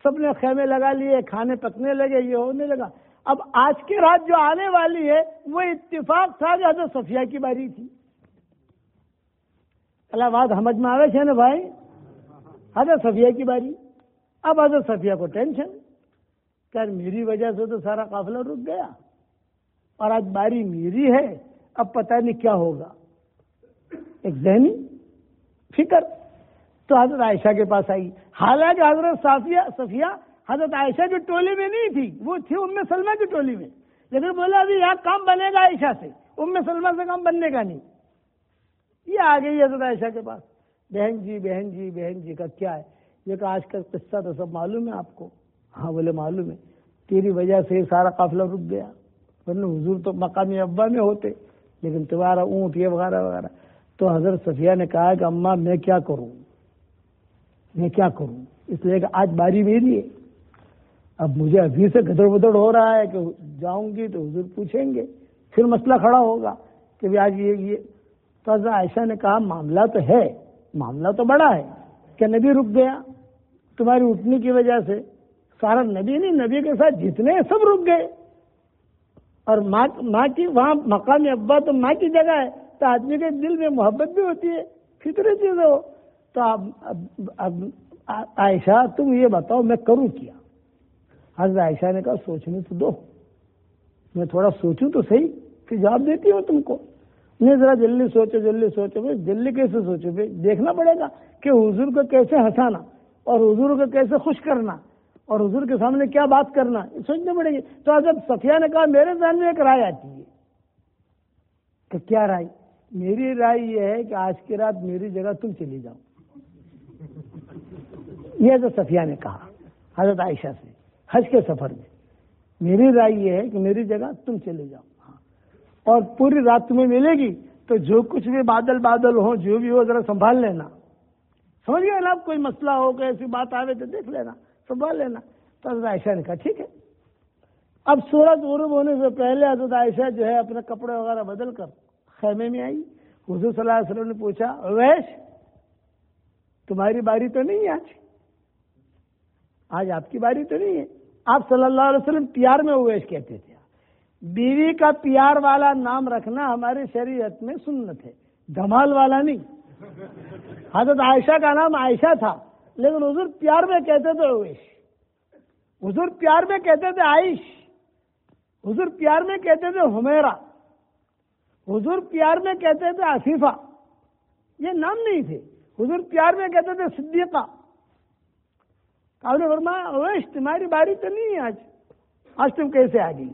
سب نے خیمے لگا لیے، کھانے پکنے لگے، یہ ہونے لگا، اب آج کی رات جو آنے والی ہے وہ اتفاق تھا کہ حضرت صفیہ کی باری تھی۔ اللہ بات سمجھ میں آوے نا بھائی، حضرت صفیہ کی باری۔ اب حضرت صفیہ کو ٹینشن کہ میری وجہ سے تو سارا قافلہ رک گیا اور آج باری میری ہے، اب پتہ نہیں کیا ہوگا، ایک ذہنی فکر۔ تو حضرت عائشہ کے پاس آئی، حالانکہ حضرت صفیہ حضرت عائشہ کی ٹولی میں نہیں تھی، وہ تھی ام سلمہ کی ٹولی میں، لیکن بولا ابھی یہاں کام بنے گا عائشہ سے، ام سلمہ سے کام بننے کا نہیں۔ یہ آ گئی حضرت عائشہ کے پاس، بہن جی بہن جی بہن جی کا کیا ہے؟ یہ کہ آج کا قصہ تو سب معلوم ہے آپ کو۔ ہاں بولے معلوم ہے، تیری وجہ سے سارا قافلہ رک گیا، ورنہ حضور تو مقامی ابا میں ہوتے، لیکن تمہارا اونٹ یہ وغیرہ وغیرہ۔ تو حضرت صفیہ نے کہا کہ اماں میں کیا کروں، میں کیا کروں، اس لیے کہ آج باری میری ہے، اب مجھے ابھی سے گدڑ بدڑ ہو رہا ہے کہ جاؤں گی تو حضور پوچھیں گے، پھر مسئلہ کھڑا ہوگا کہ آج یہ۔ تو حضرت عائشہ نے کہا معاملہ تو ہے، معاملہ تو بڑا ہے کہ نبی رک گیا تمہاری اٹھنے کی وجہ سے، سارا نبی نہیں، نبی کے ساتھ جتنے سب رک گئے، اور ماں کی وہاں مقام ابا تو ماں کی جگہ ہے، تو آدمی کے دل میں محبت بھی ہوتی ہے، فطری چیز ہو۔ تو اب عائشہ تم یہ بتاؤ میں کروں کیا؟ حضرت عائشہ نے کہا سوچنے تو دو، میں تھوڑا سوچوں تو صحیح، پھر جواب دیتی ہوں تم کو۔ نہیں ذرا جلدی سوچو، جلدی سوچو۔ بھائی جلدی کیسے سوچو؟ بھائی دیکھنا پڑے گا کہ حضور کو کیسے ہنسانا اور حضور کو کیسے خوش کرنا اور حضور کے سامنے کیا بات کرنا، سوچنا پڑے گی۔ تو حضرت صفیہ نے کہا میرے ذہن میں ایک رائے آتی ہے۔ کہ کیا رائے؟ میری رائے یہ ہے کہ آج کی رات میری جگہ تم چلی جاؤ۔ یہ حضرت صفیہ نے کہا حضرت عائشہ سے حج کے سفر میں، میری رائے یہ ہے کہ میری جگہ تم چلے جاؤ، اور پوری رات تمہیں ملے گی، تو جو کچھ بھی بادل ہو، جو بھی ہو ذرا سنبھال لینا، سمجھ گئے نا؟ کوئی مسئلہ ہو، کوئی ایسی بات آوے تو دیکھ لینا، سنبھال لینا۔ تو حضرت عائشہ نے کہا ٹھیک ہے۔ اب سورج غروب ہونے سے پہلے حضرت عائشہ جو ہے اپنے کپڑے وغیرہ بدل کر خیمے میں آئی۔ حضور صلی اللہ علیہ وسلم نے پوچھا اویش تمہاری باری تو نہیں ہے آج آپ کی باری تو نہیں ہے؟ آپ صلی اللہ علیہ وسلم پیار میں اویش کہتے تھے، بیوی کا پیار والا نام رکھنا ہماری شریعت میں سنت ہے، دھمال والا نہیں۔ حضرت عائشہ کا نام عائشہ تھا، لیکن حضور پیار میں کہتے تھے اویش، حضور پیار میں کہتے تھے عائش، حضور پیار میں کہتے تھے حمیرہ، حضور پیار میں کہتے تھے عفیفہ، یہ نام نہیں تھے۔ حضور پیار میں کہتے تھے صدیقہ۔ آپ نے فرمایا اویش تمہاری باری تو نہیں ہے آج تم کیسے آ گئی؟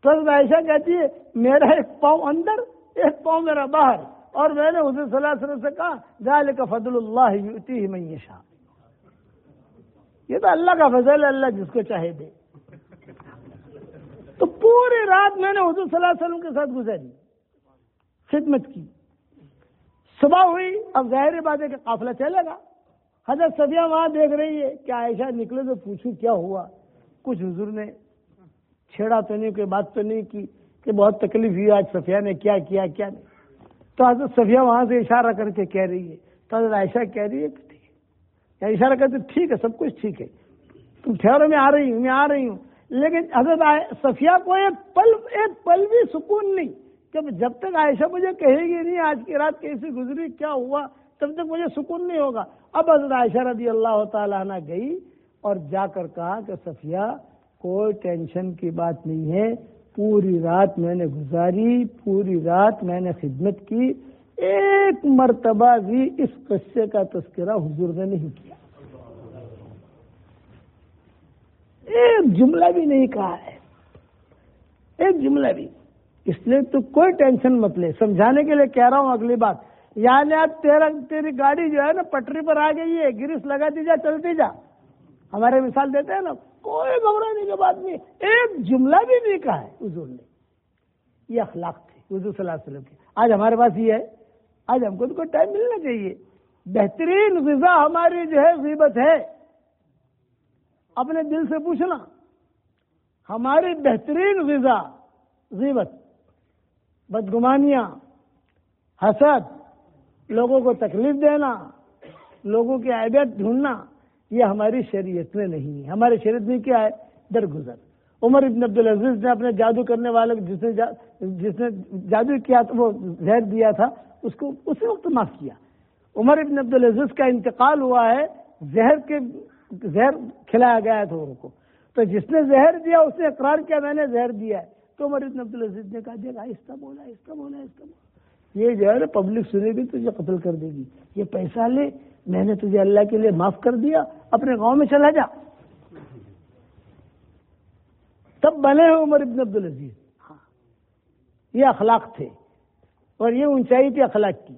تو حضرت عائشہ کہتی ہے میرا ایک پاؤں اندر ایک پاؤں میرا باہر، اور میں نے حضور صلی اللہ علیہ وسلم سے کہا ذالک فضل اللہ یؤتیہ من یشاء، یہ تو اللہ کا فضل ہے، اللہ جس کو چاہے دے۔ تو پوری رات میں نے حضور صلی اللہ علیہ وسلم کے ساتھ گزاری، خدمت کی۔ صبح ہوئی، اب ظاہر بات ہے کہ قافلہ چلے گا۔ حضرت صفیہ وہاں دیکھ رہی ہے کہ عائشہ نکلے تو پوچھوں کیا ہوا، کچھ حضور نے چھیڑا تو نہیں، کوئی بات تو نہیں کی کہ بہت تکلیف ہوئی آج صفیہ نے کیا کیا کیا نہیں۔ تو حضرت صفیہ وہاں سے اشارہ کر کے کہہ رہی ہے، تو حضرت عائشہ کہہ رہی ہے کہ ٹھیک ہے، اشارہ کرتے ٹھیک ہے سب کچھ ٹھیک ہے، تم ٹھہرو میں آ رہی ہوں۔ لیکن حضرت صفیہ کو ایک پل بھی سکون نہیں کہ جب تک عائشہ مجھے کہے گی نہیں آج کی رات کیسی گزری کیا ہوا، تب تک مجھے سکون نہیں ہوگا۔ اب حضرت عائشہ رضی اللہ تعالیٰ عنہ گئی اور جا کر کہا کہ صفیہ کوئی ٹینشن کی بات نہیں ہے، پوری رات میں نے گزاری، پوری رات میں نے خدمت کی، ایک مرتبہ بھی اس قصے کا تذکرہ حضور نے نہیں کیا، ایک جملہ بھی نہیں کہا ہے، ایک جملہ بھی۔ اس لیے تو کوئی ٹینشن مت لے، سمجھانے کے لیے کہہ رہا ہوں اگلی بات، یعنی اب تیری گاڑی جو ہے نا پٹری پر آ گئی ہے، گریس لگا دی جا، چلتی جا، ہمارے مثال دیتے ہیں نا، کوئی گھبرانے کی بات نہیں، ایک جملہ بھی نہیں کہا ہے حضور نے۔ یہ اخلاق تھے حضور صلی اللہ علیہ وسلم کے۔ آج ہمارے پاس یہ ہے، آج ہم کو ٹائم ملنا چاہیے۔ بہترین غذا ہماری جو ہے غیبت ہے، اپنے دل سے پوچھنا ہماری بہترین غذا غیبت، بدگمانیاں، حسد، لوگوں کو تکلیف دینا، لوگوں کی عیبیت ڈھونڈنا، یہ ہماری شریعت میں نہیں ہے. ہماری شریعت میں کیا ہے؟ درگزر. عمر ابن عبدالعزیز نے اپنے جادو کرنے والے جس نے جادو کیا تھا، وہ زہر دیا تھا، اس کو اسی وقت معاف کیا. عمر ابن عبدالعزیز کا انتقال ہوا ہے، زہر کھلایا گیا ہے تھوڑوں کو، تو جس نے زہر دیا اس نے اقرار کیا میں نے زہر دیا ہے. تو عمر ابن عبدالعزیز نے کہا دیکھ آہستہ بولا، آہستہ بولا، آہستہ بولا، یہ جو ہے پبلک سنے گی تجھے قتل کر دے گی. یہ پیسہ لے، میں نے تجھے اللہ کے لیے معاف کر دیا، اپنے گاؤں میں چلا جا. تب بنے ہیں عمر ابن عبدالعزیز. یہ اخلاق تھے اور یہ اونچائی تھی اخلاق کی.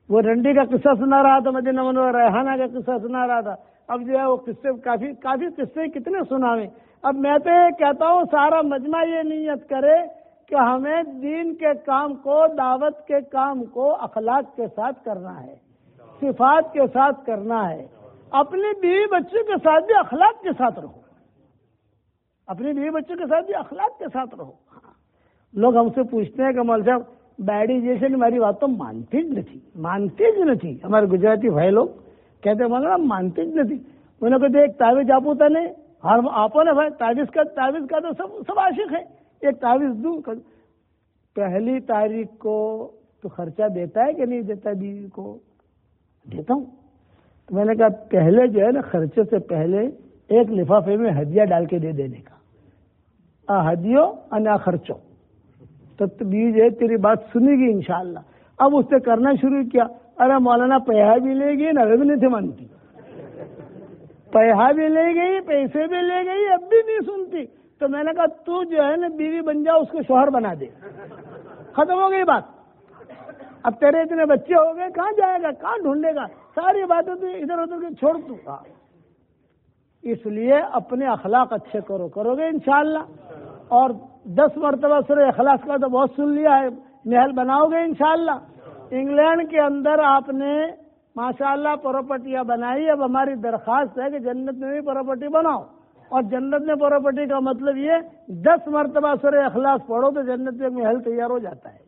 وہ رنڈی کا قصہ سنا رہا تھا، مدینہ منورہ ریحانہ کا قصہ سنا رہا تھا. اب جو ہے وہ قصے کافی قصے کتنے سناویں. اب میں تو یہ کہتا ہوں سارا مجمع یہ نیت کرے کہ ہمیں دین کے کام کو، دعوت کے کام کو اخلاق کے ساتھ کرنا ہے، صفات کے ساتھ کرنا ہے. اپنی بیوی بچوں کے ساتھ بھی اخلاق کے ساتھ رہو، اپنی بیوی بچوں کے ساتھ بھی اخلاق کے ساتھ رہو. لوگ ہم سے پوچھتے ہیں کہ مول صاحب بیڈی جیسے ہماری بات تو مانتی જ નથી. ہمارے گجراتی بھائی لوگ کہتے ہیں مولانا مانتی જ નથી. انہوں نے کہتے ایک تعویذ آپ ہوتا نہیں، ہر آپ نے بھائی تعویذ کا تو سب عاشق ہے. ایک تعویذ دوں، پہلی تاریخ کو تو خرچہ دیتا ہے کہ نہیں دیتا؟ بیوی کو دیتا ہوں. تو میں نے کہا پہلے جو ہے نا خرچے سے پہلے ایک لفافے میں ہدیہ ڈال کے دے دینے کا، ہدیو انا خرچو. تو بیوی جو ہے تیری بات سنے گی انشاءاللہ. اب اس نے کرنا شروع کیا، ارے مولانا پیسہ بھی لے گئی، نہ بھی نہیں تھے مانتی، پیسہ بھی لے گئی، پیسے بھی لے گئی، اب بھی نہیں سنتی. تو میں نے کہا تو جو ہے نا بیوی بن جا، اس کو شوہر بنا دے، ختم ہو گئی بات. اب تیرے اتنے بچے ہو گئے، کہاں جائے گا، کہاں ڈھونڈے گا؟ ساری باتیں تو ادھر ادھر کے چھوڑ دوں. اس لیے اپنے اخلاق اچھے کرو گے انشاءاللہ. اور 10 مرتبہ سورہ اخلاص کا تو بہت سن لیا ہے، محل بناؤ گے انشاءاللہ. انگلینڈ کے اندر آپ نے ماشاءاللہ پراپرٹیاں بنائی. اب ہماری درخواست ہے کہ جنت میں بھی پراپرٹی بناؤ. اور جنت میں پراپرٹی کا مطلب یہ 10 مرتبہ سورہ اخلاص پڑھو تو جنت میں محل تیار ہو جاتا ہے.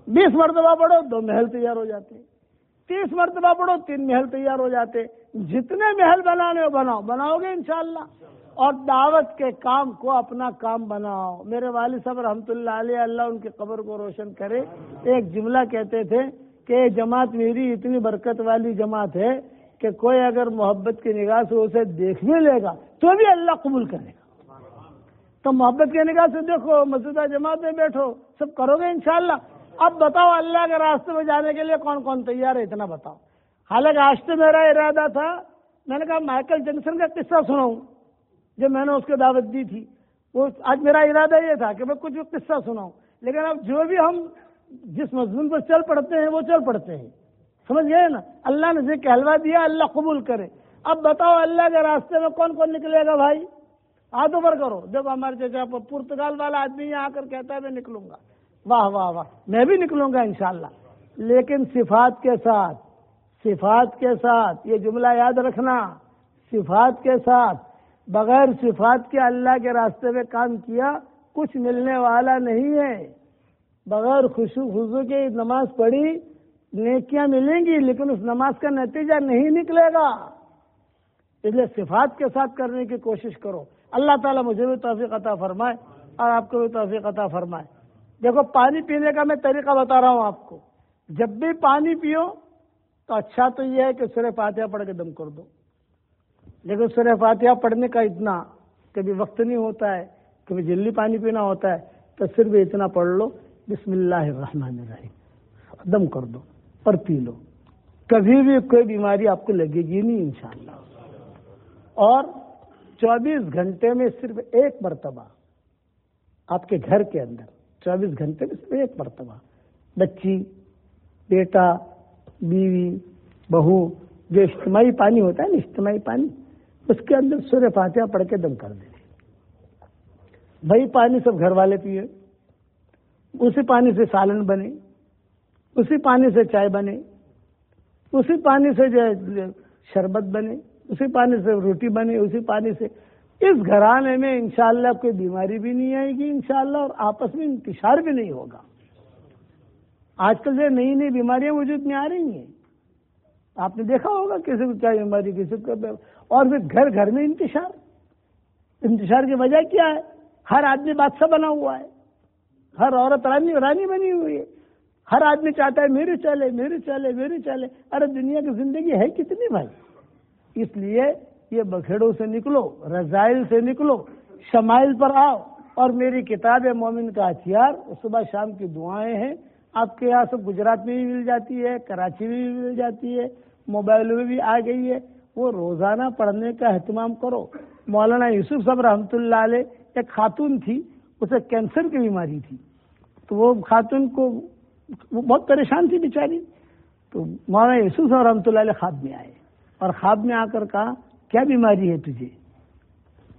20 مرتبہ پڑھو 2 محل تیار ہو جاتے ہیں. 30 مرتبہ پڑھو 3 محل تیار ہو جاتے. جتنے محل بنانے ہو بناؤ گے انشاءاللہ. اور دعوت کے کام کو اپنا کام بناؤ. میرے والد صاحب رحمۃ اللہ علیہ، اللہ ان کی قبر کو روشن کرے، ایک جملہ کہتے تھے کہ یہ جماعت میری اتنی برکت والی جماعت ہے کہ کوئی اگر محبت کی نگاہ سے اسے دیکھ بھی لے گا تو بھی اللہ قبول کرے گا. تو محبت کی نگاہ سے دیکھو، مسجدہ جماعت میں بیٹھو، سب کرو گے انشاءاللہ. اب بتاؤ اللہ کے راستے میں جانے کے لیے کون کون تیار ہے؟ اتنا بتاؤ. حالانکہ آج تو میرا ارادہ تھا، میں نے کہا مائیکل جیکسن کا قصہ سناؤں جو میں نے اس کو دعوت دی تھی. وہ آج میرا ارادہ یہ تھا کہ میں کچھ قصہ سناؤں، لیکن اب جو بھی ہم جس مضمون پر چل پڑتے ہیں وہ چل پڑتے ہیں. سمجھ گئے نا؟ اللہ نے ذکر حلوہ دیا، اللہ قبول کرے. اب بتاؤ اللہ کے راستے میں کون کون نکلے گا بھائی؟ ہاتھوں پر کرو. دیکھو ہمارے چچا پرتگال والا آدمی یہاں آ کر کہتا ہے میں نکلوں گا. واہ واہ واہ، میں بھی نکلوں گا انشاءاللہ. لیکن صفات کے ساتھ یہ جملہ یاد رکھنا، صفات کے ساتھ. بغیر صفات کے اللہ کے راستے میں کام کیا کچھ ملنے والا نہیں ہے. بغیر خضوع کے نماز پڑھی نیکیاں ملیں گی، لیکن اس نماز کا نتیجہ نہیں نکلے گا. اس لیے صفات کے ساتھ کرنے کی کوشش کرو. اللہ تعالیٰ مجھے بھی توفیق عطا فرمائے اور آپ کو بھی توفیق عطا فرمائے. دیکھو پانی پینے کا میں طریقہ بتا رہا ہوں آپ کو. جب بھی پانی پیو تو اچھا تو یہ ہے کہ سورہ فاتحہ پڑھ کے دم کر دو. لیکن سورہ فاتحہ پڑھنے کا اتنا کبھی وقت نہیں ہوتا ہے، کبھی جلدی پانی پینا ہوتا ہے، تو صرف اتنا پڑھ لو بسم اللہ الرحمن الرحیم، دم کر دو اور پی لو. کبھی بھی کوئی بیماری آپ کو لگے گی نہیں انشاءاللہ. اور 24 گھنٹے میں صرف ایک مرتبہ آپ کے گھر کے اندر 24 گھنٹے میں صرف ایک مرتبہ بچی، بیٹا، بیوی، بہو، جو اجتماعی پانی ہوتا ہے نا، اجتماعی پانی، اس کے اندر سورہ فاتحہ پڑھ کے دم کر دیں. وہی پانی سب گھر والے پیے، اسی پانی سے سالن بنے، اسی پانی سے چائے بنے، اسی پانی سے جو شربت بنے، اسی پانی سے روٹی بنے، اسی پانی سے اس گھرانے میں انشاءاللہ کوئی بیماری بھی نہیں آئے گی انشاءاللہ، اور آپس میں انتشار بھی نہیں ہوگا۔ آج کل جو نئی نئی بیماریاں وجود میں آ رہی ہیں، آپ نے دیکھا ہوگا کسی کو کیا بیماری، کسی کو، اور پھر گھر گھر میں انتشار کی وجہ کیا ہے؟ ہر آدمی بادشاہ بنا ہوا ہے، ہر عورت رانی بنی ہوئی ہے، ہر آدمی چاہتا ہے میری چلے میری چلے میری چلے۔ ارے دنیا کی زندگی ہے کتنی بھائی؟ اس لیے یہ بکھیڑوں سے نکلو، رذائل سے نکلو، شمائل پر آؤ، اور میری کتاب مومن کا ہتھیار صبح شام کی دعائیں ہیں۔ آپ کے یہاں سب گجرات میں بھی مل جاتی ہے، کراچی میں بھی مل جاتی ہے، موبائل میں بھی آ گئی ہے، وہ روزانہ پڑھنے کا اہتمام کرو۔ مولانا یوسف صاحب رحمۃ اللہ علیہ، ایک خاتون تھی، اسے کینسر کی بیماری تھی، تو وہ خاتون کو وہ بہت پریشان تھی بیچاری، تو مولانا یوسف صاحب رحمۃ اللہ علیہ خواب میں آئے، اور خواب میں آ کر کہا کیا بیماری ہے تجھے؟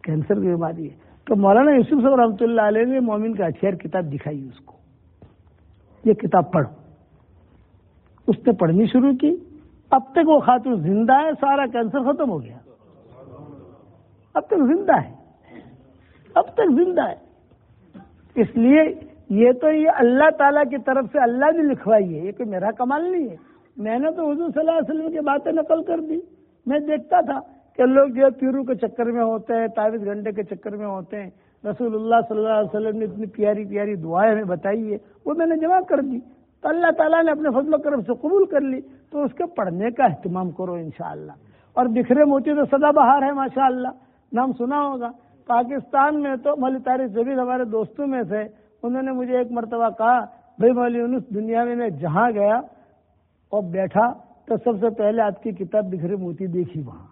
کینسر کی بیماری ہے۔ تو مولانا یوسف صاحب رحمۃ اللہ علیہ نے مومن کا ہتھیار کتاب دکھائی اس کو، یہ کتاب پڑھ۔ اس نے پڑھنی شروع کی، اب تک وہ خاتون زندہ ہے، سارا کینسر ختم ہو گیا، اب تک زندہ ہے، اب تک زندہ ہے۔ اس لیے یہ اللہ تعالیٰ کی طرف سے اللہ نے لکھوائی ہے، یہ کوئی میرا کمال نہیں ہے۔ میں نے تو حضور صلی اللہ علیہ وسلم کی باتیں نقل کر دی۔ میں دیکھتا تھا کہ لوگ جو پیرو کے چکر میں ہوتے ہیں، 23 گھنٹے کے چکر میں ہوتے ہیں، رسول اللہ صلی اللہ علیہ وسلم نے اتنی پیاری پیاری دعائیں ہمیں بتائی ہے، وہ میں نے جمع کر دی، تو اللہ تعالیٰ نے اپنے فضل و کرم سے قبول کر لی۔ تو اس کے پڑھنے کا اہتمام کرو انشاءاللہ۔ اور بکھرے موتی تو سدا بہار ہے ماشاءاللہ، نام سنا ہوگا۔ پاکستان میں تو مولوی طارق جبیل ہمارے دوستوں میں سے، انہوں نے مجھے ایک مرتبہ کہا بھائی مولوی یونس، دنیا میں جہاں گیا اور بیٹھا تو سب سے پہلے آپ کی کتاب بکھرے موتی دیکھی وہاں،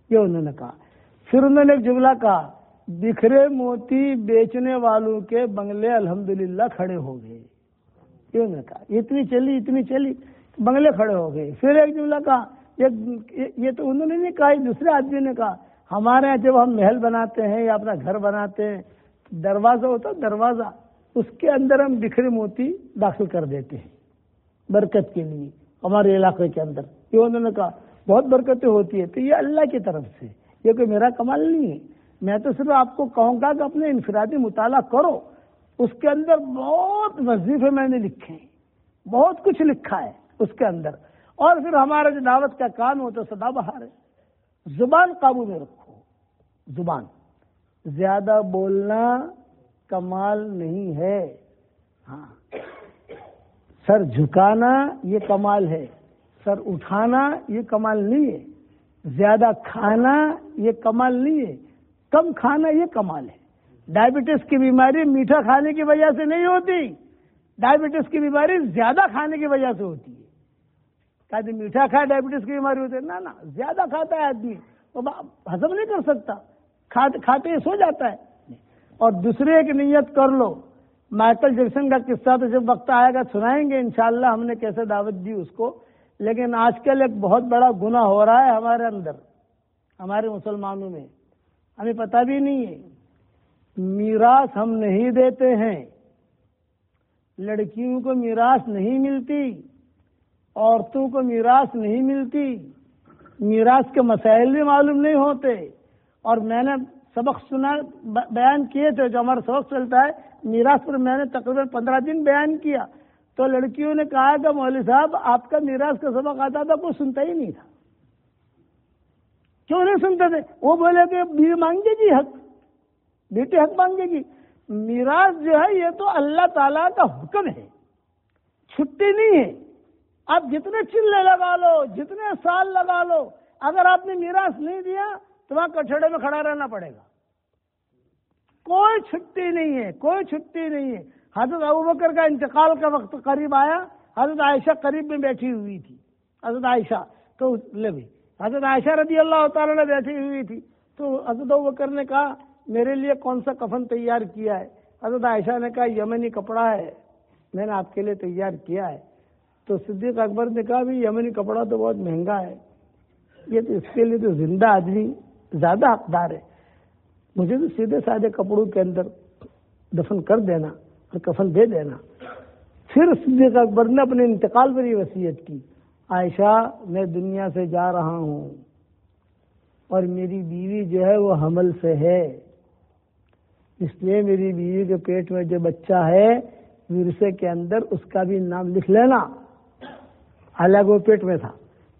یہ انہوں نے کہا۔ پھر انہوں نے ایک جملہ کہا، بکھرے موتی بیچنے والوں کے بنگلے الحمدللہ کھڑے ہو گئے، یہ انہوں نے کہا۔ اتنی چلی بنگلے کھڑے ہو گئے۔ پھر ایک جملہ کہا، یہ تو انہوں نے نہیں کہا، دوسرے آدمی نے کہا، ہمارے یہاں جب ہم محل بناتے ہیں یا اپنا گھر بناتے ہیں، دروازہ ہوتا دروازہ، اس کے اندر ہم بکھرے موتی داخل کر دیتے ہیں برکت کے لیے ہمارے علاقے کے اندر، یہ انہوں نے کہا بہت برکتیں ہوتی ہے۔ تو یہ اللہ کی طرف سے، یہ کوئی میرا کمال نہیں ہے۔ میں تو صرف آپ کو کہوں گا کہ اپنے انفرادی مطالعہ کرو، اس کے اندر بہت وظیفے میں نے لکھے ہیں، بہت کچھ لکھا ہے اس کے اندر۔ اور پھر ہمارا جو دعوت کا کام ہوتا ہے سدا بہار ہے۔ زبان قابو میں رکھو، زبان زیادہ بولنا کمال نہیں ہے، ہاں سر جھکانا یہ کمال ہے، سر اٹھانا یہ کمال نہیں ہے، زیادہ کھانا یہ کمال نہیں ہے، کم کھانا یہ کمال ہے۔ ڈائبٹیز کی بیماری میٹھا کھانے کی وجہ سے نہیں ہوتی، ڈائبٹیز کی بیماری زیادہ کھانے کی وجہ سے ہوتی ہے۔ آدمی میٹھا کھائے ڈائبٹیز کی بیماری ہوتی ہے؟ نہ، زیادہ کھاتا ہے آدمی، وہ ہضم نہیں کر سکتا، کھاتے ہی سو جاتا ہے۔ اور دوسرے ایک نیت کر لو، مائیکل جیکسن کا قصہ تو جب وقت آئے گا سنائیں گے انشاءاللہ، ہم نے کیسے دعوت دی اس کو۔ لیکن آج کل ایک بہت بڑا گناہ ہو رہا ہے ہمارے اندر، ہمارے مسلمانوں میں، ہمیں پتہ بھی نہیں ہے۔ میراث ہم نہیں دیتے ہیں، لڑکیوں کو میراث نہیں ملتی، عورتوں کو میراث نہیں ملتی، میراث کے مسائل بھی معلوم نہیں ہوتے۔ اور میں نے سبق سنا، بیان کیے تھے، جو ہمارا سبق چلتا ہے میراث پر، میں نے تقریباً 15 دن بیان کیا، تو لڑکیوں نے کہا کہ مولوی صاحب آپ کا میراث کا سبق آتا تھا، کوئی سنتا ہی نہیں تھا۔ کیوں نہیں سنتے تھے؟ وہ بولے کہ بیوی مانگے گی حق، بیٹی حق مانگے گی۔ میراث جو ہے یہ تو اللہ تعالیٰ کا حکم ہے، چھٹی نہیں ہے۔ آپ جتنے چلے لگا لو، جتنے سال لگا لو، اگر آپ نے میراث نہیں دیا تو وہاں کٹڑے میں کھڑا رہنا پڑے گا، کوئی چھٹی نہیں ہے، کوئی چھٹی نہیں ہے۔ حضرت ابوبکر کا انتقال کا وقت قریب آیا، حضرت عائشہ قریب میں بیٹھی ہوئی تھی، حضرت عائشہ تو حضرت عائشہ رضی اللہ تعالیٰ نے بیٹھی ہوئی تھی، تو حضرت ابوبکر نے کہا میرے لیے کون سا کفن تیار کیا ہے؟ حضرت عائشہ نے کہا یمنی کپڑا ہے، میں نے آپ کے لیے تیار کیا ہے۔ تو صدیق اکبر نے کہا بھی یمنی کپڑا تو بہت مہنگا ہے، یہ تو اس کے لیے تو زندہ آدمی زیادہ حقدار ہے، مجھے تو سیدھے سادے کپڑوں کے اندر دفن کر دینا اور کفن دے دینا۔ پھر صدیق اکبر نے اپنے انتقال پر یہ وصیت کی، عائشہ میں دنیا سے جا رہا ہوں، اور میری بیوی جو ہے وہ حمل سے ہے، اس لیے میری بیوی کے پیٹ میں جو بچہ ہے ورثے کے اندر اس کا بھی نام لکھ لینا، حالانکہ وہ پیٹ میں تھا۔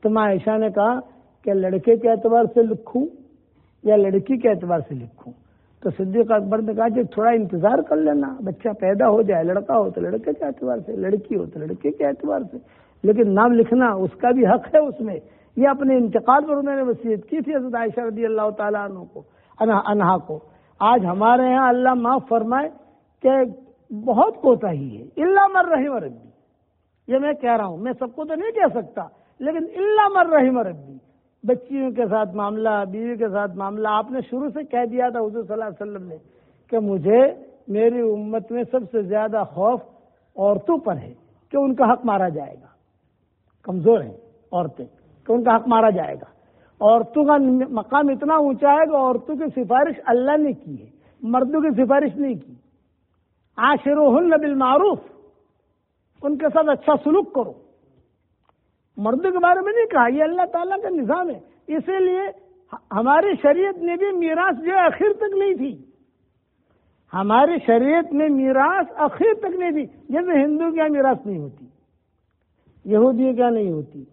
تو ماں عائشہ نے کہا کہ لڑکے کے اعتبار سے لکھوں یا لڑکی کے اعتبار سے لکھوں؟ تو صدیق اکبر نے کہا کہ تھوڑا انتظار کر لینا، بچہ پیدا ہو جائے، لڑکا ہو تو لڑکے کے اعتبار سے، لڑکی ہو تو لڑکے کے اعتبار سے، لیکن نام لکھنا اس کا بھی حق ہے اس میں۔ یہ اپنے انتقال پر انہوں نے وصیت کی تھی حضرت عائشہ رضی اللہ تعالیٰ عنہا کو۔ آج ہمارے ہاں اللہ معاف فرمائے کہ بہت کوتاہی ہے، الا من رحم ربی، یہ میں کہہ رہا ہوں، میں سب کو تو نہیں کہہ سکتا، لیکن الا من رحم ربی، بچیوں کے ساتھ معاملہ، بیوی کے ساتھ معاملہ۔ آپ نے شروع سے کہہ دیا تھا حضور صلی اللہ علیہ وسلم نے کہ مجھے میری امت میں سب سے زیادہ خوف عورتوں پر ہے کہ ان کا حق مارا جائے گا، کمزور ہیں عورتیں کہ ان کا حق مارا جائے گا۔ عورتوں کا مقام اتنا اونچا ہے کہ عورتوں کی سفارش اللہ نے کی ہے، مردوں کی سفارش نہیں کی۔ عاشروہن بالمعروف، ان کے ساتھ اچھا سلوک کرو، مردوں کے بارے میں نہیں کہا، یہ اللہ تعالیٰ کا نظام ہے۔ اسی لیے ہماری شریعت نے بھی میراث جو آخر تک نہیں تھی، ہماری شریعت میں میراث آخر تک نہیں تھی، جیسے ہندو کے یہاں میراث نہیں ہوتی، یہودیوں کے یہاں نہیں ہوتی،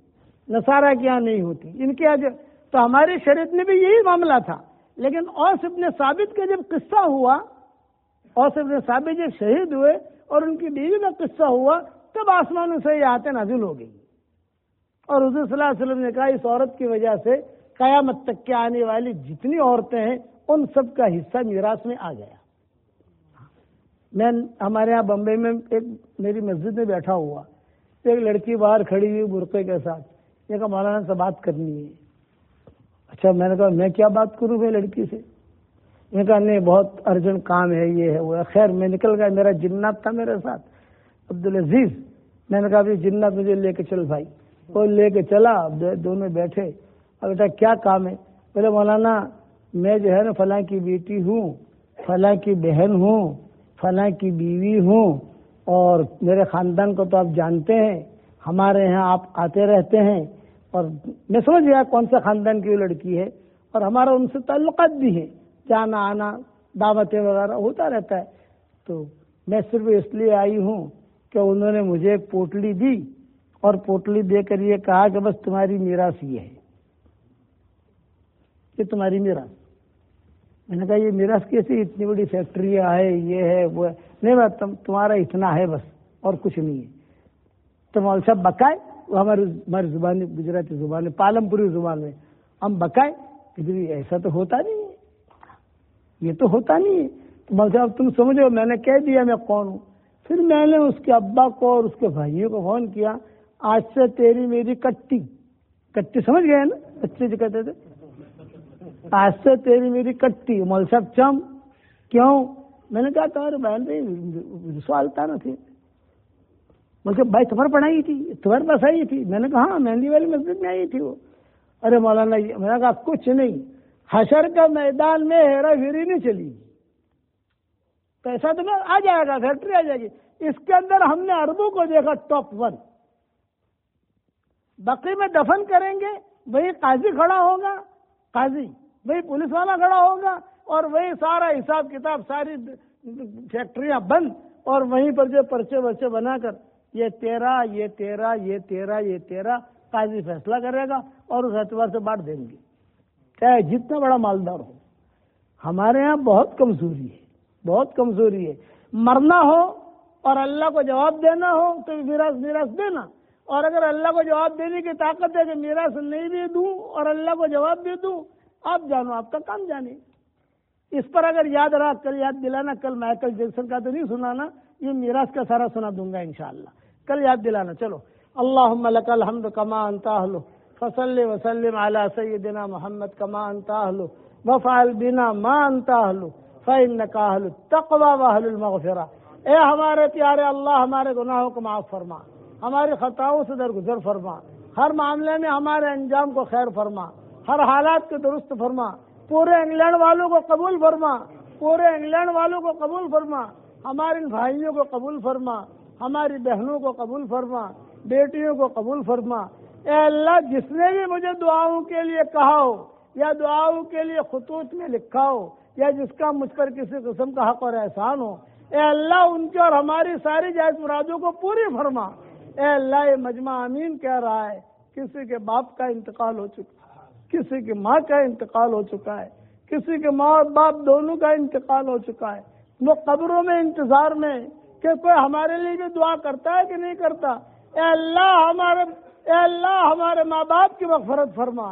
نصارہ کے یہاں نہیں ہوتی، ان کے یہاں تو ہماری شریعت میں بھی یہی معاملہ تھا۔ لیکن اوس ابن ثابت کا جب قصہ ہوا، اوس ابن ثابت جب شہید ہوئے اور ان کی بیوی کا قصہ ہوا، تب آسمانوں سے یہ آیتیں نازل ہو گئی، اور حضور صلی اللہ علیہ وسلم نے کہا اس عورت کی وجہ سے قیامت تک کے آنے والی جتنی عورتیں ہیں ان سب کا حصہ میراث میں آ گیا۔ میں ہمارے یہاں بمبئی میں ایک میری مسجد میں بیٹھا ہوا، ایک لڑکی باہر کھڑی ہوئی برقعے کے ساتھ، یہ کہا مولانا سے بات کرنی ہے۔ اچھا، میں نے کہا میں کیا بات کروں میں لڑکی سے؟ میں کہا نہیں بہت ارجنٹ کام ہے، یہ ہے وہ ہے۔ خیر میں نکل گیا، میرا جنات تھا میرے ساتھ عبدالعزیز، میں نے کہا ابھی جنات مجھے لے کے چل بھائی، وہ لے کے چلا، دونوں بیٹھے، اور بیٹا کیا کام ہے؟ بولے مولانا میں جو ہے نا فلاں کی بیٹی ہوں، فلاں کی بہن ہوں، فلاں کی بیوی ہوں، اور میرے خاندان کو تو آپ جانتے ہیں، ہمارے یہاں آپ آتے رہتے ہیں، اور میں سمجھ گیا کون سے خاندان کی وہ لڑکی ہے، اور ہمارا ان سے تعلقات بھی ہیں، جانا آنا دعوتیں وغیرہ ہوتا رہتا ہے، تو میں صرف اس لیے آئی ہوں کہ انہوں نے مجھے ایک پوٹلی دی، اور پوٹلی دے کر یہ کہا کہ بس تمہاری میراث یہ ہے، یہ تمہاری میراث۔ میں نے کہا یہ میراث کیسی؟ اتنی بڑی فیکٹریاں ہے، یہ ہے وہ ہے۔ نہیں بات تمہارا اتنا ہے بس، اور کچھ نہیں ہے۔ تو مول صاحب بکائے، وہ ہماری زبان گجراتی زبان میں، پالم پوری زبان میں ہم بکائے کہ ایسا تو ہوتا نہیں ہے، یہ تو ہوتا نہیں ہے۔ تو مول صاحب تم سمجھو، میں نے کہہ دیا میں کون ہوں۔ پھر میں نے اس کے ابا کو اور اس کے بھائیوں کو فون کیا، آج سے تیری میری کٹی سمجھ گئے نا بچے جو کہتے تھے، آج سے تیری میری کٹی۔ مول صاحب چم کیوں؟ میں نے کہا تمہارے بہن سوالتا نہ تھے، بلکہ بھائی تمہارے پڑھائی تھی، تمہارے پاس آئی تھی؟ میں نے کہا ہاں مہندی والی مسجد میں آئی تھی وہ۔ ارے مولانا میں نے کہا کچھ نہیں، حشر کا میدان میں ہیرا پھیری نہیں چلی، پیسہ تو میں آ جائے گا، فیکٹری آ جائے گی، اس کے اندر ہم نے اربوں کو دیکھا ٹاپ 1۔ بقی میں دفن کریں گے، وہی قاضی کھڑا ہوگا، قاضی وہی پولیس والا کھڑا ہوگا، اور وہی سارا حساب کتاب، ساری فیکٹریاں بند، اور وہیں پر جو پرچے ورچے بنا کر یہ تیرا، یہ تیرا، یہ تیرا، یہ تیرا، قاضی فیصلہ کرے گا اور اس اعتبار سے بانٹ دیں گے، چاہے جتنا بڑا مالدار ہو۔ ہمارے ہاں بہت کمزوری ہے، بہت کمزوری ہے۔ مرنا ہو اور اللہ کو جواب دینا ہو تو میراث دینا، اور اگر اللہ کو جواب دینے کی طاقت ہے کہ میراث نہیں بھی دوں اور اللہ کو جواب بھی دوں، آپ جانو، آپ کا کام جانے۔ اس پر اگر یاد رہا، کل یاد دلانا، کل مائیکل جیکسن کا تو نہیں سنانا، یہ میراث کا سارا سنا دوں گا انشاءاللہ، کل یاد دلانا۔ چلو، اللہم لک الحمد کما انت اہلہ، فصلی وسلم علی سیدنا محمد کما انت اہلہ، وفعل بنا ما انت اہلہ، فإنک اہل التقوی واہل المغفرہ۔ اے ہمارے پیارے اللہ، ہمارے گناہوں کو معاف فرما، ہماری خطاؤں سے درگزر فرما، ہر معاملے میں ہمارے انجام کو خیر فرما، ہر حالات کو درست فرما، پورے انگلینڈ والوں کو قبول فرما، پورے انگلینڈ والوں کو قبول فرما، ہمارے بھائیوں کو قبول فرما، ہماری بہنوں کو قبول فرما، بیٹیوں کو قبول فرما۔ اے اللہ، جس نے بھی مجھے دعاؤں کے لیے کہا ہو، یا دعاؤں کے لیے خطوط میں لکھا ہو یا جس کا مجھ پر کسی قسم کا حق اور احسان ہو، اے اللہ ان کی اور ہماری ساری جائز مرادوں کو پوری فرما۔ اے اللہ یہ مجمع آمین کہہ رہا ہے، کسی کے باپ کا انتقال ہو چکا ہے، کسی کی ماں کا انتقال ہو چکا ہے، کسی کے ماں اور باپ دونوں کا انتقال ہو چکا ہے، وہ قبروں میں انتظار میں کہ کوئی ہمارے لیے بھی دعا کرتا ہے کہ نہیں کرتا۔ اے اللہ ہمارے ماں باپ کی مغفرت فرما،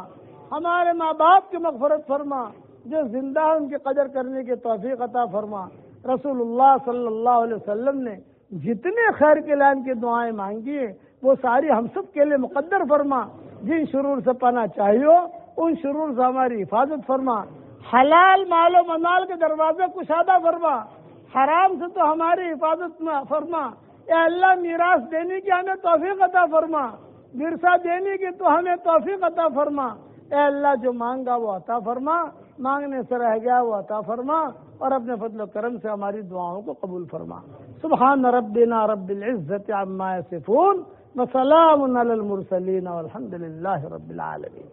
ہمارے ماں باپ کی مغفرت فرما، جو زندہ ہے ان کی قدر کرنے کی توفیق عطا فرما۔ رسول اللہ صلی اللہ علیہ وسلم نے جتنے خیر کے لائن کی دعائیں مانگی ہیں وہ ساری ہم سب کے لیے مقدر فرما۔ جن شرور سے پناہ چاہیے ان شرور سے ہماری حفاظت فرما، حلال مال و منال کے دروازے کشادہ فرما، حرام سے تو ہماری حفاظت فرما۔ اے اللہ میراث دینے کی ہمیں توفیق عطا فرما، ورثہ دینے کی تو ہمیں توفیق عطا فرما۔ اے اللہ جو مانگا وہ عطا فرما، مانگنے سے رہ گیا وہ عطا فرما، اور اپنے فضل و کرم سے ہماری دعاؤں کو قبول فرما۔ سبحان ربنا رب العزت عما یصفون وسلام علی المرسلین والحمد للہ رب العالمین۔